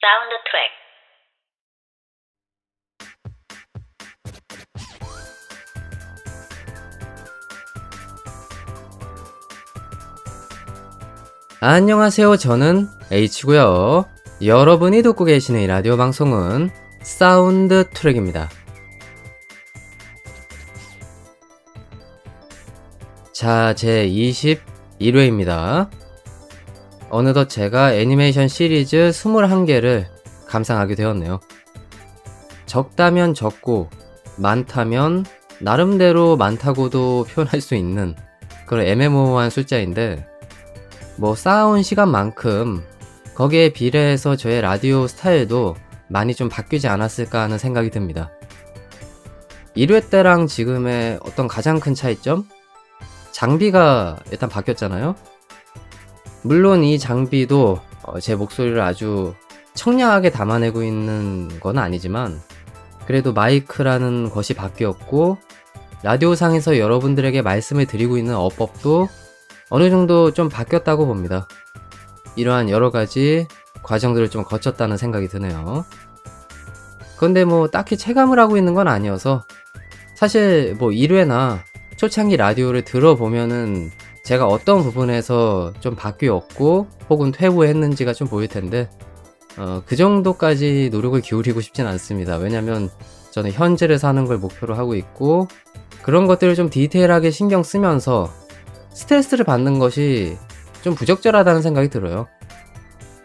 사운드 트랙. 안녕하세요. 저는 H고요. 여러분이 듣고 계시는 이 라디오 방송은 사운드 트랙입니다. 자, 제 21회입니다. 어느덧 제가 애니메이션 시리즈 21개를 감상하게 되었네요. 적다면 적고 많다면 나름대로 많다고도 표현할 수 있는 그런 애매모호한 숫자인데, 쌓아온 시간만큼 거기에 비례해서 저의 라디오 스타일도 많이 좀 바뀌지 않았을까 하는 생각이 듭니다. 1회 때랑 지금의 어떤 가장 큰 차이점? 장비가 일단 바뀌었잖아요. 물론 이 장비도 제 목소리를 아주 청량하게 담아내고 있는 건 아니지만, 그래도 마이크라는 것이 바뀌었고 라디오상에서 여러분들에게 말씀을 드리고 있는 어법도 어느 정도 좀 바뀌었다고 봅니다. 이러한 여러 가지 과정들을 좀 거쳤다는 생각이 드네요. 그런데 딱히 체감을 하고 있는 건 아니어서, 사실 1회나 초창기 라디오를 들어보면은 제가 어떤 부분에서 좀 바뀌었고 혹은 퇴보했는지가 좀 보일 텐데, 그 정도까지 노력을 기울이고 싶진 않습니다. 왜냐면 저는 현재를 사는 걸 목표로 하고 있고, 그런 것들을 좀 디테일하게 신경 쓰면서 스트레스를 받는 것이 좀 부적절하다는 생각이 들어요.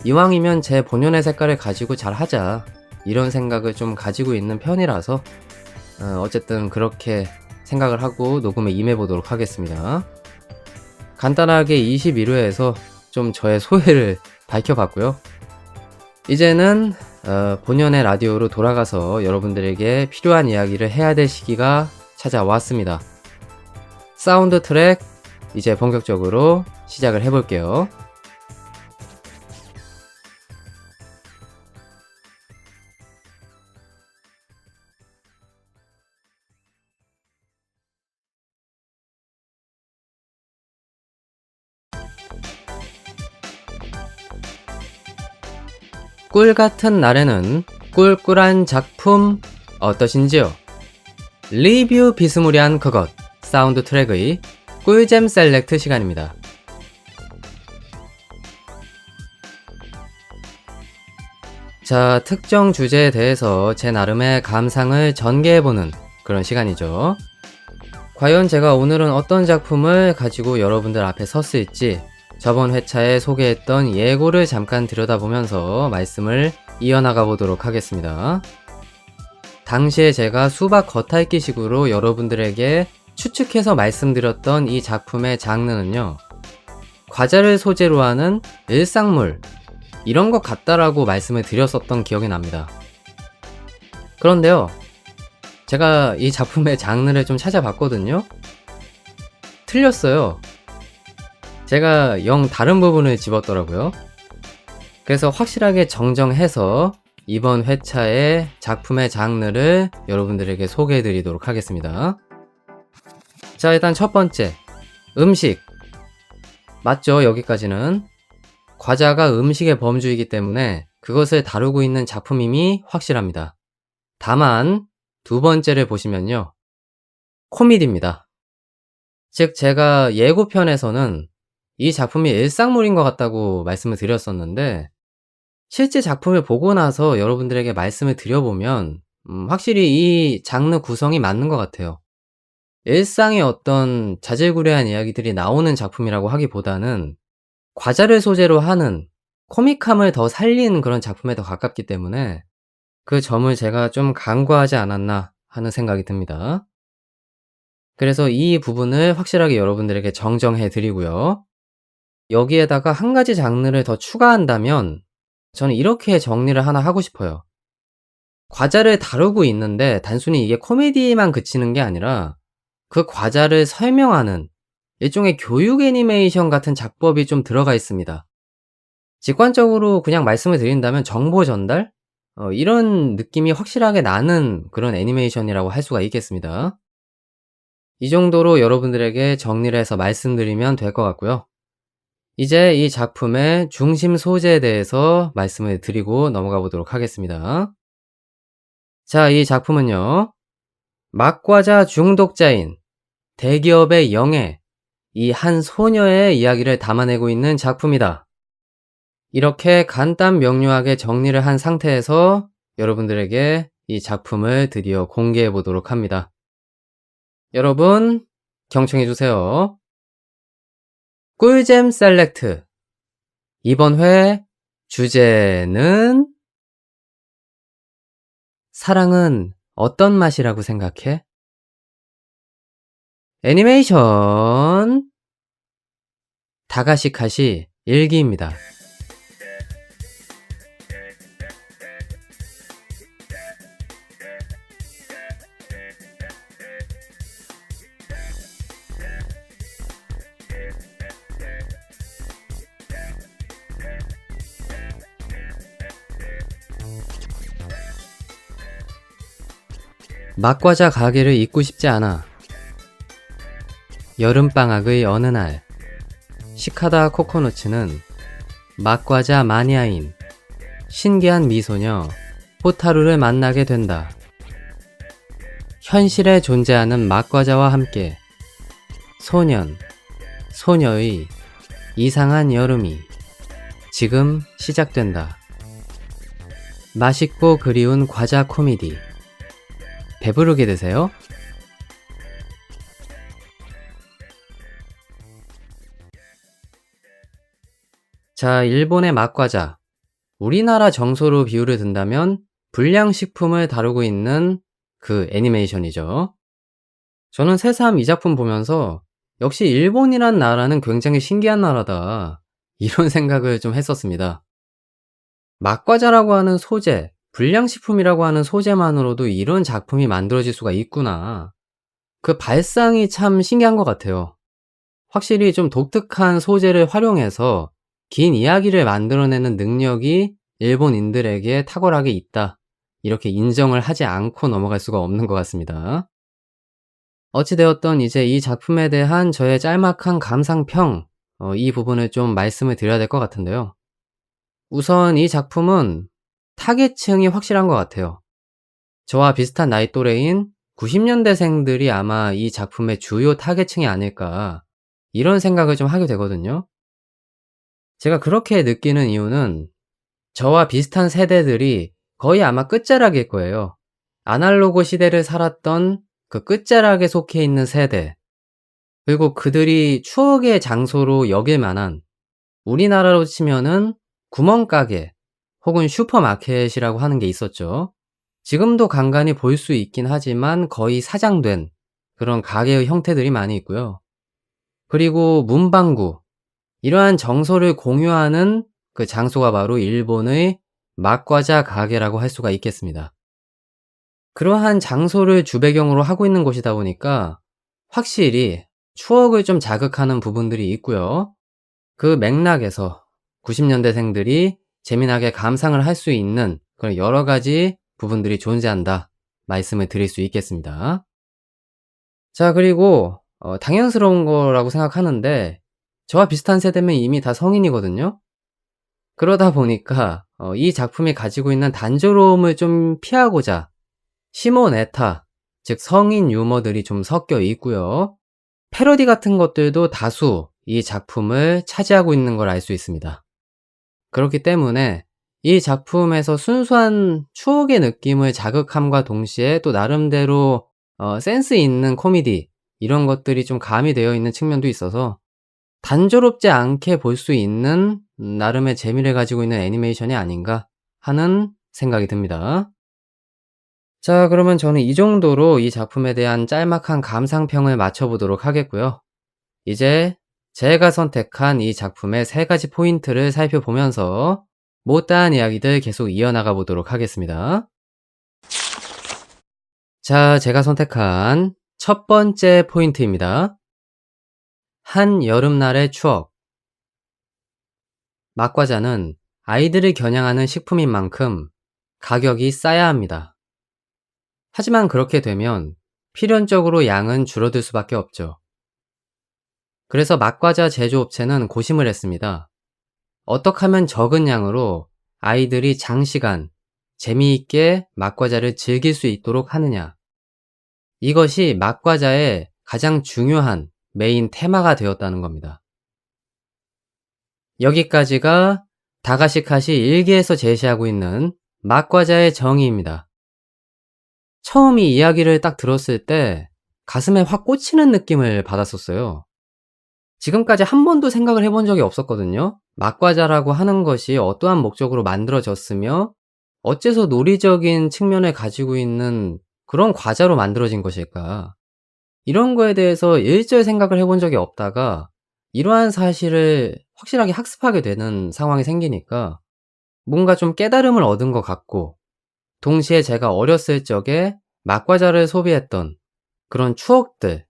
이왕이면 제 본연의 색깔을 가지고 잘 하자, 이런 생각을 좀 가지고 있는 편이라서 어쨌든 그렇게 생각을 하고 녹음에 임해보도록 하겠습니다. 간단하게 21회에서 좀 저의 소회를 밝혀봤고요. 이제는 본연의 라디오로 돌아가서 여러분들에게 필요한 이야기를 해야 될 시기가 찾아왔습니다. 사운드 트랙, 이제 본격적으로 시작을 해볼게요. 꿀 같은 날에는 꿀꿀한 작품 어떠신지요? 리뷰 비스무리한 그것, 사운드 트랙의 꿀잼 셀렉트 시간입니다. 자, 특정 주제에 대해서 제 나름의 감상을 전개해보는 그런 시간이죠. 과연 제가 오늘은 어떤 작품을 가지고 여러분들 앞에 섰을지 저번 회차에 소개했던 예고를 잠깐 들여다보면서 말씀을 이어나가 보도록 하겠습니다. 당시에 제가 수박 겉핥기 식으로 여러분들에게 추측해서 말씀드렸던 이 작품의 장르는요, 과자를 소재로 하는 일상물, 이런 것 같다라고 말씀을 드렸었던 기억이 납니다. 그런데요, 제가 이 작품의 장르를 좀 찾아봤거든요. 틀렸어요. 제가 영 다른 부분을 집었더라고요. 그래서 확실하게 정정해서 이번 회차의 작품의 장르를 여러분들에게 소개해 드리도록 하겠습니다. 자, 일단 첫 번째, 음식. 맞죠? 여기까지는. 과자가 음식의 범주이기 때문에 그것을 다루고 있는 작품임이 확실합니다. 다만 두 번째를 보시면요, 코미디입니다. 즉, 제가 예고편에서는 이 작품이 일상물인 것 같다고 말씀을 드렸었는데, 실제 작품을 보고 나서 여러분들에게 말씀을 드려보면 확실히 이 장르 구성이 맞는 것 같아요. 일상의 어떤 자질구레한 이야기들이 나오는 작품이라고 하기보다는 과자를 소재로 하는 코믹함을 더 살린 그런 작품에 더 가깝기 때문에 그 점을 제가 좀 간과하지 않았나 하는 생각이 듭니다. 그래서 이 부분을 확실하게 여러분들에게 정정해 드리고요. 여기에다가 한 가지 장르를 더 추가한다면 저는 이렇게 정리를 하나 하고 싶어요. 과자를 다루고 있는데 단순히 이게 코미디만 그치는 게 아니라 그 과자를 설명하는 일종의 교육 애니메이션 같은 작법이 좀 들어가 있습니다. 직관적으로 그냥 말씀을 드린다면 정보 전달? 이런 느낌이 확실하게 나는 그런 애니메이션이라고 할 수가 있겠습니다. 이 정도로 여러분들에게 정리를 해서 말씀드리면 될 것 같고요. 이제 이 작품의 중심 소재에 대해서 말씀을 드리고 넘어가 보도록 하겠습니다. 자, 이 작품은요. 막과자 중독자인 대기업의 영예, 이 한 소녀의 이야기를 담아내고 있는 작품이다. 이렇게 간단 명료하게 정리를 한 상태에서 여러분들에게 이 작품을 드디어 공개해 보도록 합니다. 여러분, 경청해 주세요. 꿀잼 셀렉트. 이번 회 주제는 사랑은 어떤 맛이라고 생각해? 애니메이션 다가시카시 일기입니다. 막과자 가게를 잊고 싶지 않아. 여름방학의 어느 날, 시카다 코코노츠는 막과자 마니아인 신기한 미소녀 호타루를 만나게 된다. 현실에 존재하는 막과자와 함께 소년, 소녀의 이상한 여름이 지금 시작된다. 맛있고 그리운 과자 코미디. 배부르게 드세요. 자, 일본의 막과자. 우리나라 정서로 비유를 든다면 불량식품을 다루고 있는 그 애니메이션이죠. 저는 새삼 이 작품 보면서 역시 일본이란 나라는 굉장히 신기한 나라다. 이런 생각을 좀 했었습니다. 막과자라고 하는 소재, 불량식품이라고 하는 소재만으로도 이런 작품이 만들어질 수가 있구나. 그 발상이 참 신기한 것 같아요. 확실히 좀 독특한 소재를 활용해서 긴 이야기를 만들어내는 능력이 일본인들에게 탁월하게 있다. 이렇게 인정을 하지 않고 넘어갈 수가 없는 것 같습니다. 어찌되었던 이제 이 작품에 대한 저의 짤막한 감상평, 이 부분을 좀 말씀을 드려야 될 것 같은데요. 우선 이 작품은 타겟층이 확실한 것 같아요. 저와 비슷한 나이 또래인 90년대생들이 아마 이 작품의 주요 타겟층이 아닐까, 이런 생각을 좀 하게 되거든요. 제가 그렇게 느끼는 이유는 저와 비슷한 세대들이 거의 아마 끝자락일 거예요. 아날로그 시대를 살았던 그 끝자락에 속해 있는 세대, 그리고 그들이 추억의 장소로 여길 만한, 우리나라로 치면은 구멍가게 혹은 슈퍼마켓이라고 하는 게 있었죠. 지금도 간간히 볼 수 있긴 하지만 거의 사장된 그런 가게의 형태들이 많이 있고요. 그리고 문방구, 이러한 정서를 공유하는 그 장소가 바로 일본의 막과자 가게라고 할 수가 있겠습니다. 그러한 장소를 주배경으로 하고 있는 곳이다 보니까 확실히 추억을 좀 자극하는 부분들이 있고요. 그 맥락에서 90년대생들이 재미나게 감상을 할 수 있는 그런 여러 가지 부분들이 존재한다, 말씀을 드릴 수 있겠습니다. 자, 그리고 당연스러운 거라고 생각하는데 저와 비슷한 세대면 이미 다 성인이거든요. 그러다 보니까 이 작품이 가지고 있는 단조로움을 좀 피하고자 시모네타, 즉 성인 유머들이 좀 섞여 있고요. 패러디 같은 것들도 다수 이 작품을 차지하고 있는 걸 알 수 있습니다. 그렇기 때문에 이 작품에서 순수한 추억의 느낌을 자극함과 동시에 또 나름대로 센스 있는 코미디, 이런 것들이 좀 가미되어 있는 측면도 있어서 단조롭지 않게 볼 수 있는 나름의 재미를 가지고 있는 애니메이션이 아닌가 하는 생각이 듭니다. 자, 그러면 저는 이 정도로 이 작품에 대한 짤막한 감상평을 마쳐보도록 하겠고요. 이제 제가 선택한 이 작품의 3가지 포인트를 살펴보면서 못다한 이야기들 계속 이어나가 보도록 하겠습니다. 자, 제가 선택한 첫 번째 포인트입니다. 한 여름날의 추억. 막과자는 아이들을 겨냥하는 식품인 만큼 가격이 싸야 합니다. 하지만 그렇게 되면 필연적으로 양은 줄어들 수밖에 없죠. 그래서 막과자 제조업체는 고심을 했습니다. 어떻게 하면 적은 양으로 아이들이 장시간 재미있게 막과자를 즐길 수 있도록 하느냐. 이것이 막과자의 가장 중요한 메인 테마가 되었다는 겁니다. 여기까지가 다가시카시 일기에서 제시하고 있는 막과자의 정의입니다. 처음 이 이야기를 딱 들었을 때 가슴에 확 꽂히는 느낌을 받았었어요. 지금까지 한 번도 생각을 해본 적이 없었거든요. 막과자라고 하는 것이 어떠한 목적으로 만들어졌으며 어째서 논리적인 측면을 가지고 있는 그런 과자로 만들어진 것일까? 이런 거에 대해서 일절 생각을 해본 적이 없다가 이러한 사실을 확실하게 학습하게 되는 상황이 생기니까 뭔가 좀 깨달음을 얻은 것 같고, 동시에 제가 어렸을 적에 막과자를 소비했던 그런 추억들,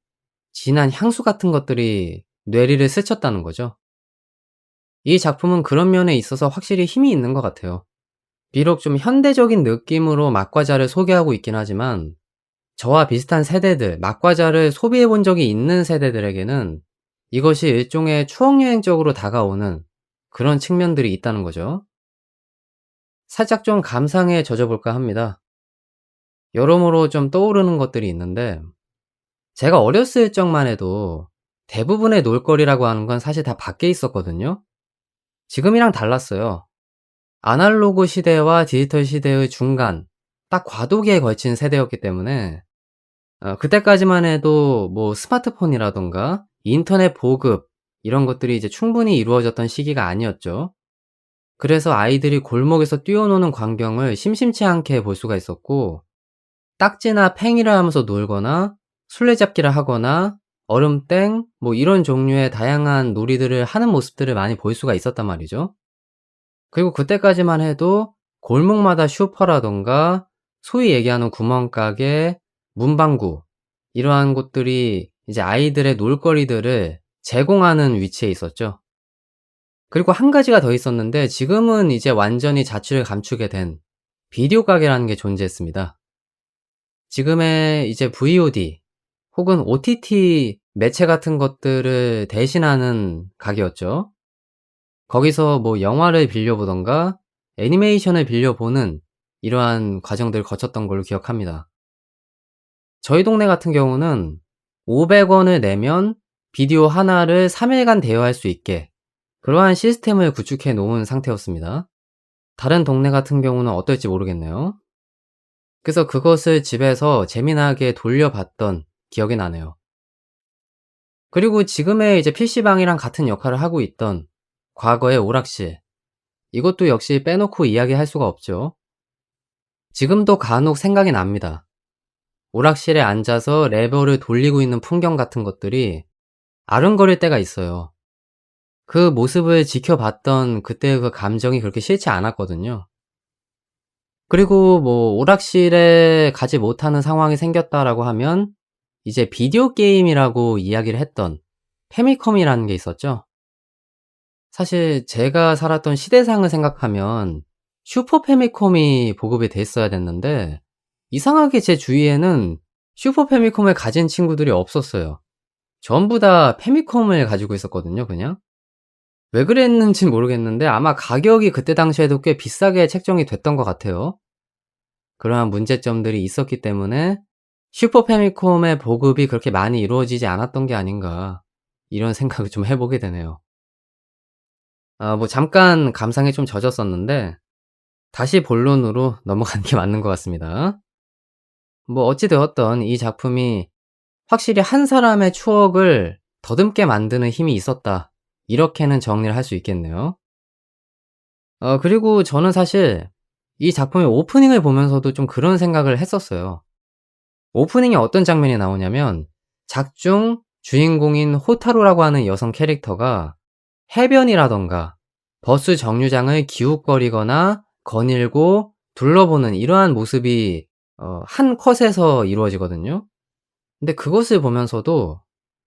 진한 향수 같은 것들이 뇌리를 스쳤다는 거죠. 이 작품은 그런 면에 있어서 확실히 힘이 있는 것 같아요. 비록 좀 현대적인 느낌으로 막과자를 소개하고 있긴 하지만 저와 비슷한 세대들, 막과자를 소비해 본 적이 있는 세대들에게는 이것이 일종의 추억여행적으로 다가오는 그런 측면들이 있다는 거죠. 살짝 좀 감상에 젖어볼까 합니다. 여러모로 좀 떠오르는 것들이 있는데, 제가 어렸을 적만 해도 대부분의 놀거리라고 하는 건 사실 다 밖에 있었거든요. 지금이랑 달랐어요. 아날로그 시대와 디지털 시대의 중간, 딱 과도기에 걸친 세대였기 때문에 그때까지만 해도 뭐 스마트폰이라던가 인터넷 보급 이런 것들이 이제 충분히 이루어졌던 시기가 아니었죠. 그래서 아이들이 골목에서 뛰어노는 광경을 심심치 않게 볼 수가 있었고, 딱지나 팽이를 하면서 놀거나 술래잡기를 하거나 얼음땡 뭐 이런 종류의 다양한 놀이들을 하는 모습들을 많이 볼 수가 있었단 말이죠. 그리고 그때까지만 해도 골목마다 슈퍼라던가 소위 얘기하는 구멍가게, 문방구 이러한 곳들이 이제 아이들의 놀거리들을 제공하는 위치에 있었죠. 그리고 한 가지가 더 있었는데 지금은 이제 완전히 자취를 감추게 된 비디오 가게라는 게 존재했습니다. 지금의 이제 VOD 혹은 OTT 매체 같은 것들을 대신하는 가게였죠. 거기서 뭐 영화를 빌려보던가 애니메이션을 빌려보는 이러한 과정들을 거쳤던 걸로 기억합니다. 저희 동네 같은 경우는 500원을 내면 비디오 하나를 3일간 대여할 수 있게 그러한 시스템을 구축해 놓은 상태였습니다. 다른 동네 같은 경우는 어떨지 모르겠네요. 그래서 그것을 집에서 재미나게 돌려봤던 기억이 나네요. 그리고 지금의 이제 PC방이랑 같은 역할을 하고 있던 과거의 오락실. 이것도 역시 빼놓고 이야기할 수가 없죠. 지금도 간혹 생각이 납니다. 오락실에 앉아서 레버를 돌리고 있는 풍경 같은 것들이 아른거릴 때가 있어요. 그 모습을 지켜봤던 그때의 그 감정이 그렇게 싫지 않았거든요. 그리고 뭐 오락실에 가지 못하는 상황이 생겼다라고 하면 이제 비디오 게임이라고 이야기를 했던 패미컴이라는 게 있었죠. 사실 제가 살았던 시대상을 생각하면 슈퍼 패미컴이 보급이 됐어야 됐는데 이상하게 제 주위에는 슈퍼 패미컴을 가진 친구들이 없었어요. 전부 다 패미컴을 가지고 있었거든요, 그냥. 왜 그랬는진 모르겠는데 아마 가격이 그때 당시에도 꽤 비싸게 책정이 됐던 것 같아요. 그러한 문제점들이 있었기 때문에 슈퍼 패미컴의 보급이 그렇게 많이 이루어지지 않았던 게 아닌가, 이런 생각을 좀 해 보게 되네요. 뭐 잠깐 감상에 좀 젖었었는데 다시 본론으로 넘어가는 게 맞는 것 같습니다. 뭐 어찌 되었든 이 작품이 확실히 한 사람의 추억을 더듬게 만드는 힘이 있었다, 이렇게는 정리를 할 수 있겠네요. 그리고 저는 사실 이 작품의 오프닝을 보면서도 좀 그런 생각을 했었어요. 오프닝에 어떤 장면이 나오냐면 작중 주인공인 호타루라고 하는 여성 캐릭터가 해변이라던가 버스 정류장을 기웃거리거나 거닐고 둘러보는 이러한 모습이 한 컷에서 이루어지거든요. 근데 그것을 보면서도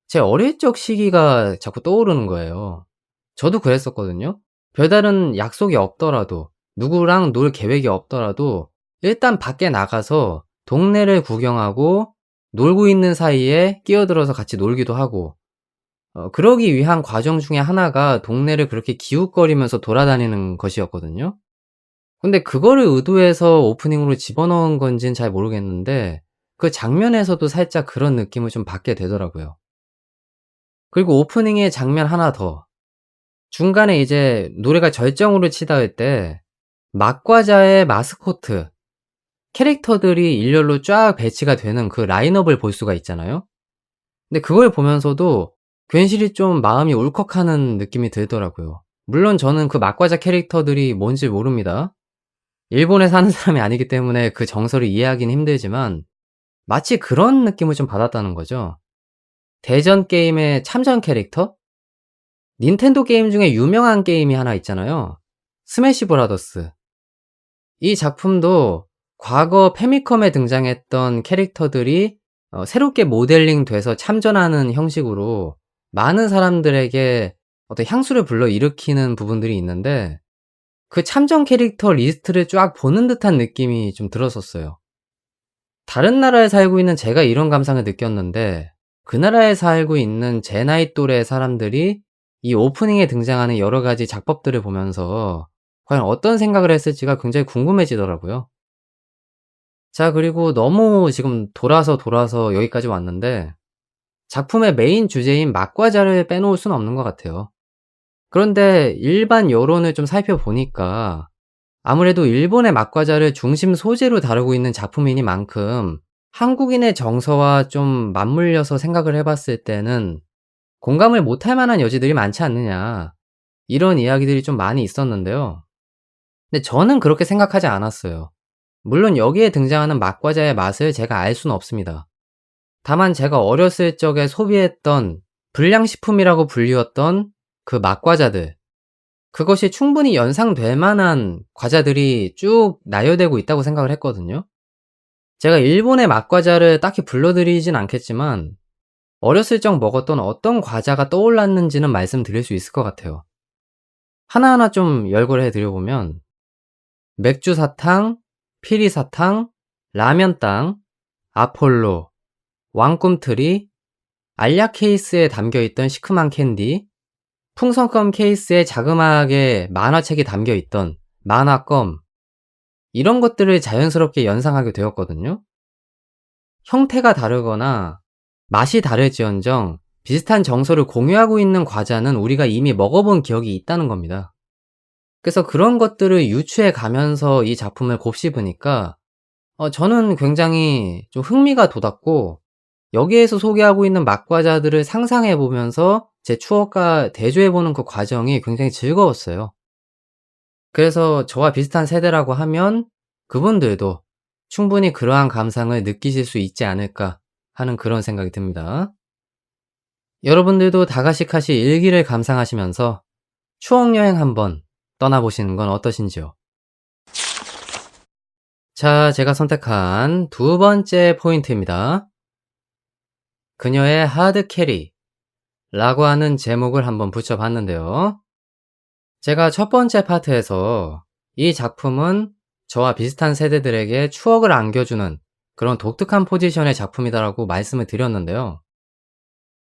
제 어릴 적 시기가 자꾸 떠오르는 거예요. 저도 그랬었거든요. 별다른 약속이 없더라도 누구랑 놀 계획이 없더라도 일단 밖에 나가서 동네를 구경하고 놀고 있는 사이에 끼어들어서 같이 놀기도 하고, 그러기 위한 과정 중에 하나가 동네를 그렇게 기웃거리면서 돌아다니는 것이었거든요. 근데 그거를 의도해서 오프닝으로 집어넣은 건진 잘 모르겠는데 그 장면에서도 살짝 그런 느낌을 좀 받게 되더라고요. 그리고 오프닝의 장면 하나 더. 중간에 이제 노래가 절정으로 치닿을 때 맛과자의 마스코트 캐릭터들이 일렬로 쫙 배치가 되는 그 라인업을 볼 수가 있잖아요. 근데 그걸 보면서도 괜시리 좀 마음이 울컥하는 느낌이 들더라고요. 물론 저는 그 맛과자 캐릭터들이 뭔지 모릅니다. 일본에 사는 사람이 아니기 때문에 그 정서를 이해하기는 힘들지만 마치 그런 느낌을 좀 받았다는 거죠. 대전 게임의 참전 캐릭터? 닌텐도 게임 중에 유명한 게임이 하나 있잖아요. 스매시 브라더스. 이 작품도 과거 패미컴에 등장했던 캐릭터들이 새롭게 모델링 돼서 참전하는 형식으로 많은 사람들에게 어떤 향수를 불러일으키는 부분들이 있는데 그 참전 캐릭터 리스트를 쫙 보는 듯한 느낌이 좀 들었었어요. 다른 나라에 살고 있는 제가 이런 감상을 느꼈는데 그 나라에 살고 있는 제 나이 또래의 사람들이 이 오프닝에 등장하는 여러 가지 작법들을 보면서 과연 어떤 생각을 했을지가 굉장히 궁금해지더라고요. 자, 그리고 너무 지금 돌아서 여기까지 왔는데 작품의 메인 주제인 맛과자를 빼놓을 수는 없는 것 같아요. 그런데 일반 여론을 좀 살펴보니까 아무래도 일본의 맛과자를 중심 소재로 다루고 있는 작품이니만큼 한국인의 정서와 좀 맞물려서 생각을 해 봤을 때는 공감을 못할 만한 여지들이 많지 않느냐, 이런 이야기들이 좀 많이 있었는데요. 근데 저는 그렇게 생각하지 않았어요. 물론 여기에 등장하는 맛과자의 맛을 제가 알 수는 없습니다. 다만 제가 어렸을 적에 소비했던 불량식품이라고 불리웠던 그 맛과자들, 그것이 충분히 연상될 만한 과자들이 쭉 나열되고 있다고 생각을 했거든요. 제가 일본의 맛과자를 딱히 불러드리진 않겠지만 어렸을 적 먹었던 어떤 과자가 떠올랐는지는 말씀드릴 수 있을 것 같아요. 하나하나 좀 열거를 해 드려보면 맥주사탕, 피리사탕, 라면땅, 아폴로, 왕꿈틀이, 알약 케이스에 담겨있던 시큼한 캔디, 풍선껌 케이스에 자그마하게 만화책이 담겨있던 만화껌, 이런 것들을 자연스럽게 연상하게 되었거든요. 형태가 다르거나 맛이 다를지언정 비슷한 정서를 공유하고 있는 과자는 우리가 이미 먹어본 기억이 있다는 겁니다. 그래서 그런 것들을 유추해 가면서 이 작품을 곱씹으니까 저는 굉장히 좀 흥미가 돋았고 여기에서 소개하고 있는 맛과자들을 상상해 보면서 제 추억과 대조해 보는 그 과정이 굉장히 즐거웠어요. 그래서 저와 비슷한 세대라고 하면 그분들도 충분히 그러한 감상을 느끼실 수 있지 않을까 하는 그런 생각이 듭니다. 여러분들도 다가시카시 일기를 감상하시면서 추억 여행 한번 떠나보시는 건 어떠신지요? 자, 제가 선택한 두 번째 포인트입니다. 그녀의 하드 캐리 라고 하는 제목을 한번 붙여봤는데요. 제가 첫 번째 파트에서 이 작품은 저와 비슷한 세대들에게 추억을 안겨주는 그런 독특한 포지션의 작품이다라고 말씀을 드렸는데요.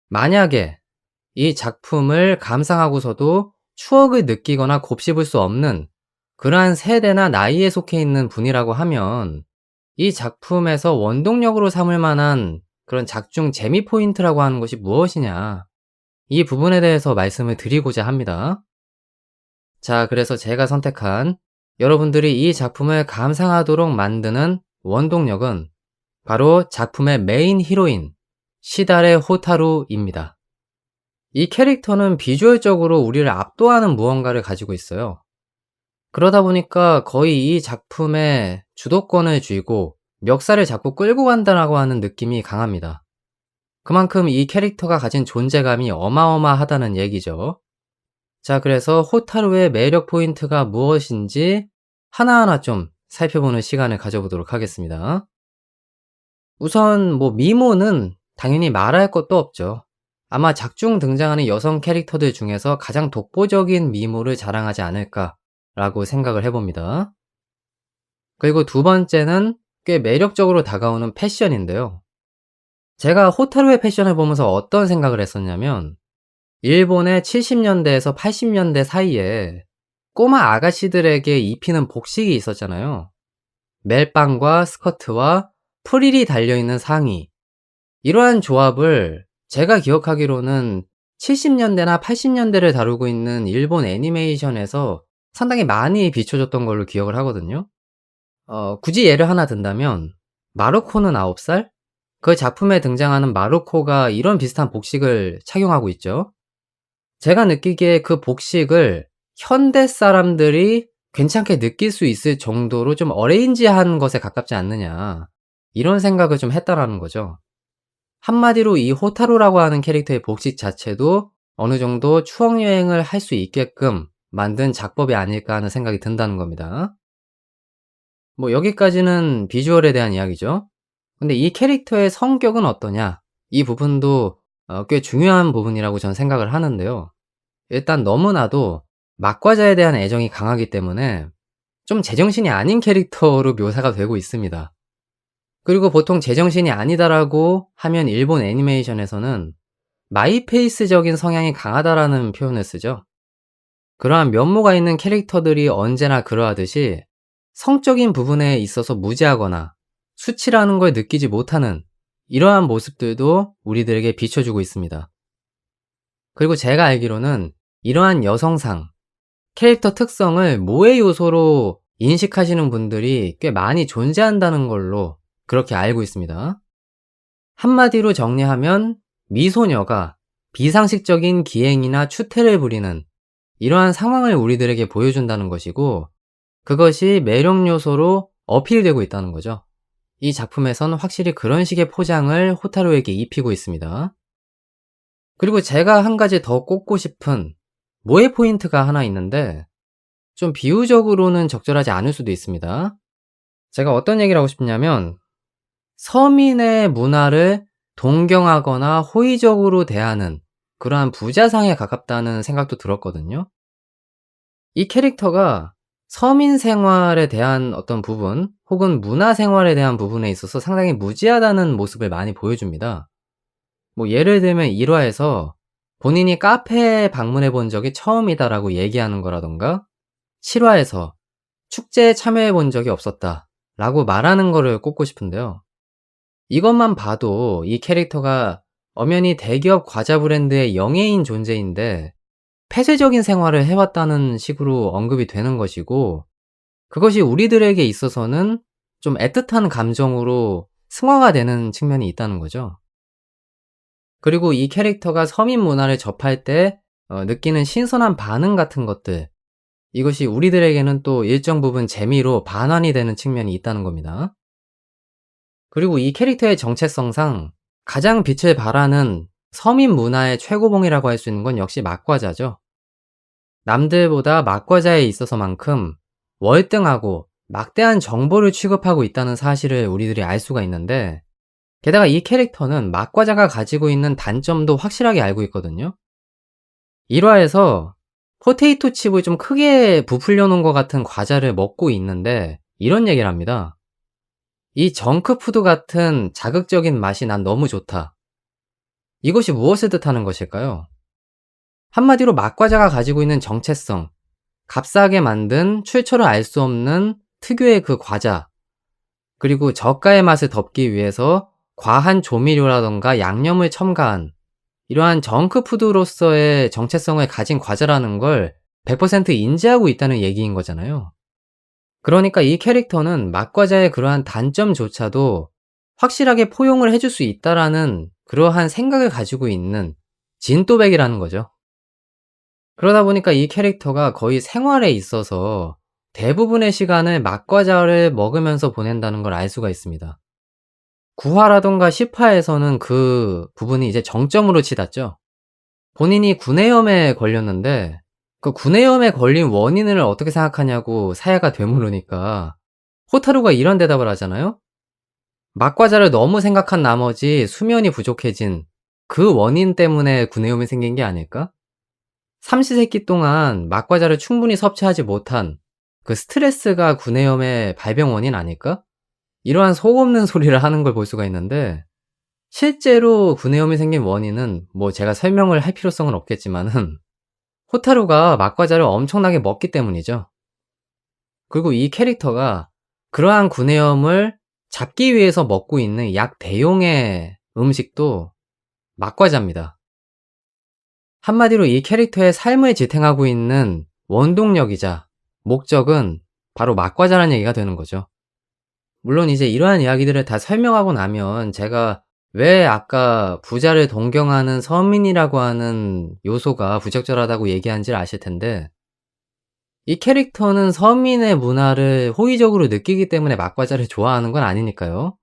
만약에 이 작품을 감상하고서도 추억을 느끼거나 곱씹을 수 없는 그러한 세대나 나이에 속해 있는 분이라고 하면 이 작품에서 원동력으로 삼을 만한 그런 작중 재미 포인트라고 하는 것이 무엇이냐, 이 부분에 대해서 말씀을 드리고자 합니다. 자, 그래서 제가 선택한 여러분들이 이 작품을 감상하도록 만드는 원동력은 바로 작품의 메인 히로인 시다레 호타루입니다. 이 캐릭터는 비주얼적으로 우리를 압도하는 무언가를 가지고 있어요. 그러다 보니까 거의 이 작품의 주도권을 쥐고 멱살을 잡고 끌고 간다라고 하는 느낌이 강합니다. 그만큼 이 캐릭터가 가진 존재감이 어마어마하다는 얘기죠. 자, 그래서 호타루의 매력 포인트가 무엇인지 하나하나 좀 살펴보는 시간을 가져보도록 하겠습니다. 우선 미모는 당연히 말할 것도 없죠. 아마 작중 등장하는 여성 캐릭터들 중에서 가장 독보적인 미모를 자랑하지 않을까라고 생각을 해봅니다. 그리고 두 번째는 꽤 매력적으로 다가오는 패션인데요. 제가 호타루의 패션을 보면서 어떤 생각을 했었냐면 일본의 70년대에서 80년대 사이에 꼬마 아가씨들에게 입히는 복식이 있었잖아요. 멜빵과 스커트와 프릴이 달려있는 상의. 이러한 조합을 제가 기억하기로는 70년대나 80년대를 다루고 있는 일본 애니메이션에서 상당히 많이 비춰줬던 걸로 기억을 하거든요. 굳이 예를 하나 든다면 마루코는 9살? 그 작품에 등장하는 마루코가 이런 비슷한 복식을 착용하고 있죠. 제가 느끼기에 그 복식을 현대 사람들이 괜찮게 느낄 수 있을 정도로 좀 어레인지한 것에 가깝지 않느냐, 이런 생각을 좀 했다라는 거죠. 한마디로 이 호타루라고 하는 캐릭터의 복식 자체도 어느 정도 추억 여행을 할 수 있게끔 만든 작법이 아닐까 하는 생각이 든다는 겁니다. 뭐 여기까지는 비주얼에 대한 이야기죠. 근데 이 캐릭터의 성격은 어떠냐? 이 부분도 꽤 중요한 부분이라고 저는 생각을 하는데요. 일단 너무나도 막과자에 대한 애정이 강하기 때문에 좀 제정신이 아닌 캐릭터로 묘사가 되고 있습니다. 그리고 보통 제정신이 아니다라고 하면 일본 애니메이션에서는 마이페이스적인 성향이 강하다라는 표현을 쓰죠. 그러한 면모가 있는 캐릭터들이 언제나 그러하듯이 성적인 부분에 있어서 무지하거나 수치라는 걸 느끼지 못하는 이러한 모습들도 우리들에게 비춰주고 있습니다. 그리고 제가 알기로는 이러한 여성상, 캐릭터 특성을 모의 요소로 인식하시는 분들이 꽤 많이 존재한다는 걸로 그렇게 알고 있습니다. 한마디로 정리하면 미소녀가 비상식적인 기행이나 추태를 부리는 이러한 상황을 우리들에게 보여준다는 것이고, 그것이 매력 요소로 어필되고 있다는 거죠. 이 작품에선 확실히 그런 식의 포장을 호타루에게 입히고 있습니다. 그리고 제가 한 가지 더 꼽고 싶은 모의 포인트가 하나 있는데 좀 비유적으로는 적절하지 않을 수도 있습니다. 제가 어떤 얘기를 하고 싶냐면 서민의 문화를 동경하거나 호의적으로 대하는 그러한 부자상에 가깝다는 생각도 들었거든요. 이 캐릭터가 서민 생활에 대한 어떤 부분 혹은 문화 생활에 대한 부분에 있어서 상당히 무지하다는 모습을 많이 보여줍니다. 뭐 예를 들면 1화에서 본인이 카페에 방문해 본 적이 처음이다라고 얘기하는 거라던가, 7화에서 축제에 참여해 본 적이 없었다 라고 말하는 거를 꼽고 싶은데요. 이것만 봐도 이 캐릭터가 엄연히 대기업 과자 브랜드의 영예인 존재인데 폐쇄적인 생활을 해왔다는 식으로 언급이 되는 것이고, 그것이 우리들에게 있어서는 좀 애틋한 감정으로 승화가 되는 측면이 있다는 거죠. 그리고 이 캐릭터가 서민 문화를 접할 때 느끼는 신선한 반응 같은 것들, 이것이 우리들에게는 또 일정 부분 재미로 반환이 되는 측면이 있다는 겁니다. 그리고 이 캐릭터의 정체성상 가장 빛을 발하는 서민 문화의 최고봉이라고 할 수 있는 건 역시 막과자죠. 남들보다 막과자에 있어서만큼 월등하고 막대한 정보를 취급하고 있다는 사실을 우리들이 알 수가 있는데, 게다가 이 캐릭터는 막과자가 가지고 있는 단점도 확실하게 알고 있거든요. 1화에서 포테이토 칩을 좀 크게 부풀려 놓은 것 같은 과자를 먹고 있는데 이런 얘기를 합니다. 이 정크푸드 같은 자극적인 맛이 난 너무 좋다. 이것이 무엇을 뜻하는 것일까요? 한마디로 막과자가 가지고 있는 정체성, 값싸게 만든 출처를 알 수 없는 특유의 그 과자, 그리고 저가의 맛을 덮기 위해서 과한 조미료라던가 양념을 첨가한 이러한 정크푸드로서의 정체성을 가진 과자라는 걸 100% 인지하고 있다는 얘기인 거잖아요. 그러니까 이 캐릭터는 막과자의 그러한 단점조차도 확실하게 포용을 해줄 수 있다라는 그러한 생각을 가지고 있는 진또백이라는 거죠. 그러다 보니까 이 캐릭터가 거의 생활에 있어서 대부분의 시간을 막과자를 먹으면서 보낸다는 걸 알 수가 있습니다. 9화라던가 10화에서는 그 부분이 이제 정점으로 치닫죠. 본인이 구내염에 걸렸는데 그 구내염에 걸린 원인을 어떻게 생각하냐고 사야가 되물으니까 호타루가 이런 대답을 하잖아요. 막과자를 너무 생각한 나머지 수면이 부족해진 그 원인 때문에 구내염이 생긴 게 아닐까? 삼시세끼 동안 막과자를 충분히 섭취하지 못한 그 스트레스가 구내염의 발병 원인 아닐까? 이러한 속 없는 소리를 하는 걸 볼 수가 있는데, 실제로 구내염이 생긴 원인은 뭐 제가 설명을 할 필요성은 없겠지만은 호타루가 막과자를 엄청나게 먹기 때문이죠. 그리고 이 캐릭터가 그러한 구내염을 잡기 위해서 먹고 있는 약 대용의 음식도 막과자입니다. 한마디로 이 캐릭터의 삶을 지탱하고 있는 원동력이자 목적은 바로 막과자라는 얘기가 되는 거죠. 물론 이제 이러한 이야기들을 다 설명하고 나면 제가 왜 아까 부자를 동경하는 서민이라고 하는 요소가 부적절하다고 얘기한지를 아실 텐데, 이 캐릭터는 서민의 문화를 호의적으로 느끼기 때문에 막과자를 좋아하는 건 아니니까요.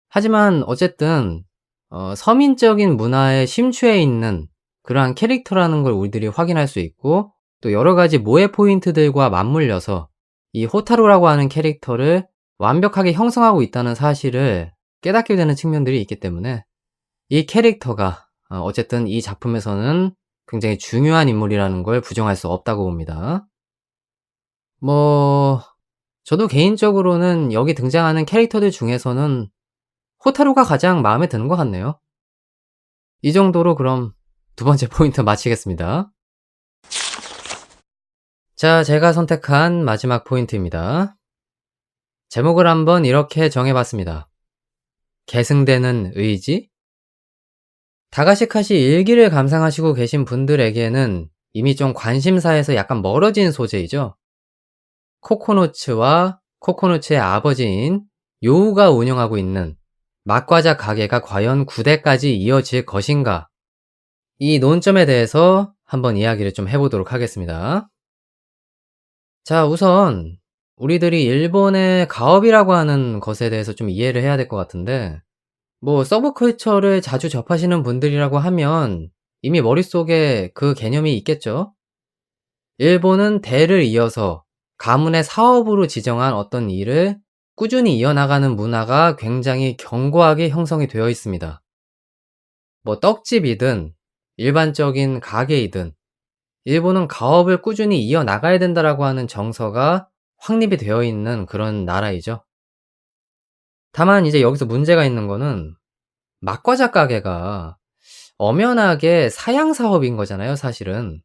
하지만 어쨌든 서민적인 문화에 심취해 있는 그러한 캐릭터라는 걸 우리들이 확인할 수 있고, 또 여러 가지 모해 포인트들과 맞물려서 이 호타루라고 하는 캐릭터를 완벽하게 형성하고 있다는 사실을 깨닫게 되는 측면들이 있기 때문에 이 캐릭터가 어쨌든 이 작품에서는 굉장히 중요한 인물이라는 걸 부정할 수 없다고 봅니다. 뭐 저도 개인적으로는 여기 등장하는 캐릭터들 중에서는 호타루가 가장 마음에 드는 것 같네요. 이 정도로 그럼 두 번째 포인트 마치겠습니다. 자, 제가 선택한 마지막 포인트입니다. 제목을 한번 이렇게 정해봤습니다. 계승되는 의지? 다가시카시 일기를 감상하시고 계신 분들에게는 이미 좀 관심사에서 약간 멀어진 소재이죠. 코코노츠와 코코노츠의 아버지인 요우가 운영하고 있는 막과자 가게가 과연 9대까지 이어질 것인가? 이 논점에 대해서 한번 이야기를 좀 해보도록 하겠습니다. 자, 우선 우리들이 일본의 가업이라고 하는 것에 대해서 좀 이해를 해야 될 것 같은데, 뭐 서브컬처를 자주 접하시는 분들이라고 하면 이미 머릿속에 그 개념이 있겠죠. 일본은 대를 이어서 가문의 사업으로 지정한 어떤 일을 꾸준히 이어나가는 문화가 굉장히 견고하게 형성이 되어 있습니다. 뭐 떡집이든 일반적인 가게이든 일본은 가업을 꾸준히 이어나가야 된다라고 하는 정서가 확립이 되어 있는 그런 나라이죠. 다만 이제 여기서 문제가 있는 거는 막과자 가게가 엄연하게 사양 사업인 거잖아요, 사실은.